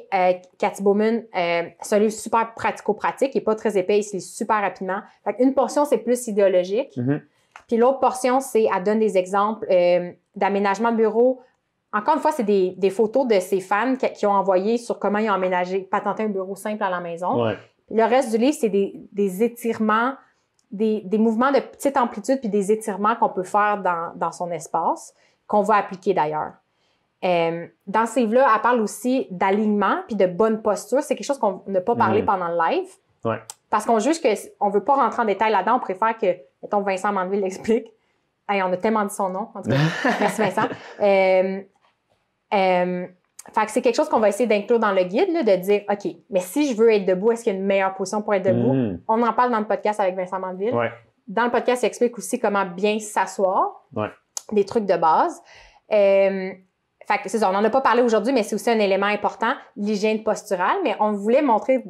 Cathy Bowman, c'est un livre super pratico-pratique. Il n'est pas très épais, il se lit super rapidement. Fait qu'une portion, c'est plus idéologique. Puis l'autre portion, c'est elle donne des exemples d'aménagement de bureau. Encore une fois, c'est des photos de ses fans qui ont envoyé sur comment ils ont aménagé, patenté un bureau simple à la maison. Le reste du livre, c'est des étirements des mouvements de petite amplitude puis des étirements qu'on peut faire dans son espace, qu'on va appliquer d'ailleurs. Dans ces livres-là, elle parle aussi d'alignement puis de bonne posture. C'est quelque chose qu'on n'a pas parlé pendant le live. Ouais. Parce qu'on juge qu'on ne veut pas rentrer en détail là-dedans. On préfère que, mettons, Vincent Mandeville l'explique. Hey, on a tellement dit son nom, en tout cas. Merci, Vincent. Fait que c'est quelque chose qu'on va essayer d'inclure dans le guide, là, de dire, OK, mais si je veux être debout, est-ce qu'il y a une meilleure position pour être debout? On en parle dans le podcast avec Vincent Mandeville. Ouais. Dans le podcast, il explique aussi comment bien s'asseoir. Ouais. Des trucs de base. Fait que c'est ça, on n'en a pas parlé aujourd'hui, mais c'est aussi un élément important, l'hygiène posturale. Mais on voulait montrer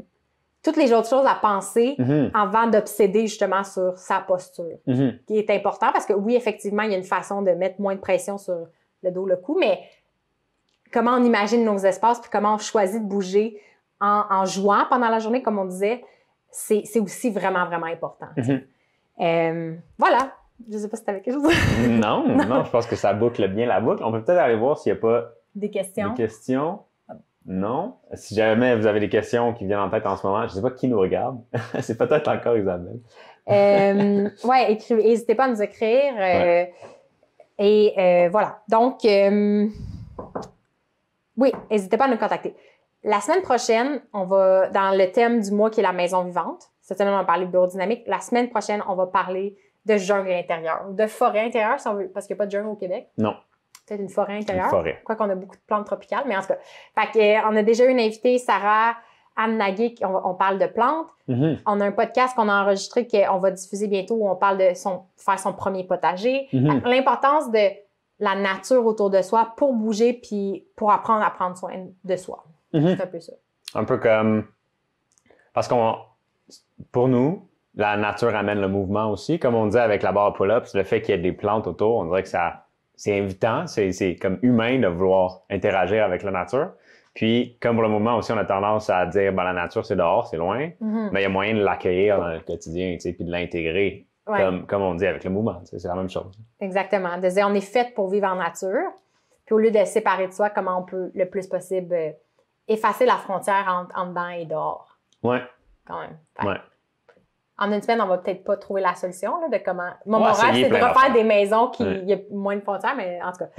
toutes les autres choses à penser avant d'obséder justement sur sa posture, qui est important parce que oui, effectivement, il y a une façon de mettre moins de pression sur le dos, le cou, mais comment on imagine nos espaces puis comment on choisit de bouger en jouant pendant la journée, comme on disait, c'est aussi vraiment, vraiment important. Voilà. Je sais pas si tu avais quelque chose. Non, je pense que ça boucle bien la boucle. On peut peut-être aller voir s'il n'y a pas des questions. Non. Si jamais vous avez des questions qui viennent en tête en ce moment, je ne sais pas qui nous regarde. C'est peut-être encore Isabelle. Oui, écrivez. N'hésitez pas à nous écrire. Et voilà. Donc, oui, n'hésitez pas à nous contacter. La semaine prochaine, on va, dans le thème du mois qui est la maison vivante. Cette semaine, on va parler de bureau dynamique. La semaine prochaine, on va parler de jungle intérieure ou de forêt intérieure, si on veut, parce qu'il n'y a pas de jungle au Québec. Non. Peut-être une forêt intérieure. Une forêt. Quoi qu'on a beaucoup de plantes tropicales, mais en tout cas. Fait que, on a déjà eu une invitée, Sarah Anne Nagui, on parle de plantes. On a un podcast qu'on a enregistré qu'on va diffuser bientôt où on parle de faire son premier potager. L'importance de la nature autour de soi pour bouger puis pour apprendre à prendre soin de soi. C'est un peu ça. Un peu comme... Parce pour nous, la nature amène le mouvement aussi. Comme on dit avec la barre pull-ups, le fait qu'il y ait des plantes autour, on dirait que c'est invitant, c'est comme humain de vouloir interagir avec la nature. Puis, comme pour le mouvement aussi, on a tendance à dire, la nature, c'est dehors, c'est loin, mais il y a moyen de l'accueillir dans le quotidien, puis de l'intégrer, comme on dit avec le mouvement. C'est la même chose. Exactement. De dire, on est fait pour vivre en nature. Puis, au lieu de se séparer de soi, comment on peut, le plus possible, effacer la frontière entre dedans et dehors. Oui. Quand même. Ouais. En une semaine, on va peut-être pas trouver la solution là, de comment. Mon rêve, c'est de refaire des maisons qui il y a moins de frontières, mais en tout cas.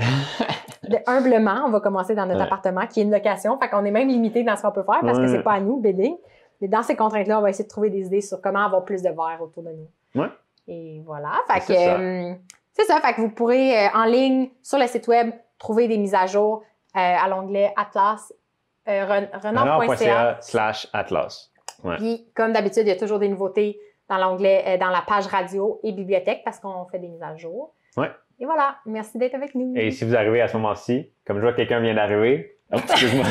Humblement, on va commencer dans notre appartement, qui est une location. Fait qu'on est même limité dans ce qu'on peut faire parce que c'est pas à nous, building. Mais dans ces contraintes-là, on va essayer de trouver des idées sur comment avoir plus de verre autour de nous. Ouais. Et voilà. Fait que c'est ça. Fait que vous pourrez en ligne sur le site web trouver des mises à jour à l'onglet Atlas, renard.ca/Atlas. Ouais. Puis, comme d'habitude, il y a toujours des nouveautés dans l'onglet, dans la page radio et bibliothèque parce qu'on fait des mises à jour. Ouais. Et voilà. Merci d'être avec nous. Et si vous arrivez à ce moment-ci, comme je vois que quelqu'un vient d'arriver, excuse-moi,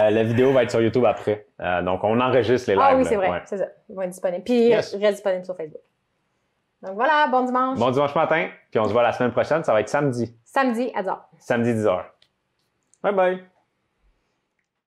la vidéo va être sur YouTube après. Donc, on enregistre les lives. Ah oui, c'est vrai. C'est ça. Ils vont être disponibles. Puis, ils restent disponibles sur Facebook. Donc, voilà. Bon dimanche. Bon dimanche matin. Puis, on se voit la semaine prochaine. Ça va être samedi. Samedi à 10h. Samedi 10h. Bye bye.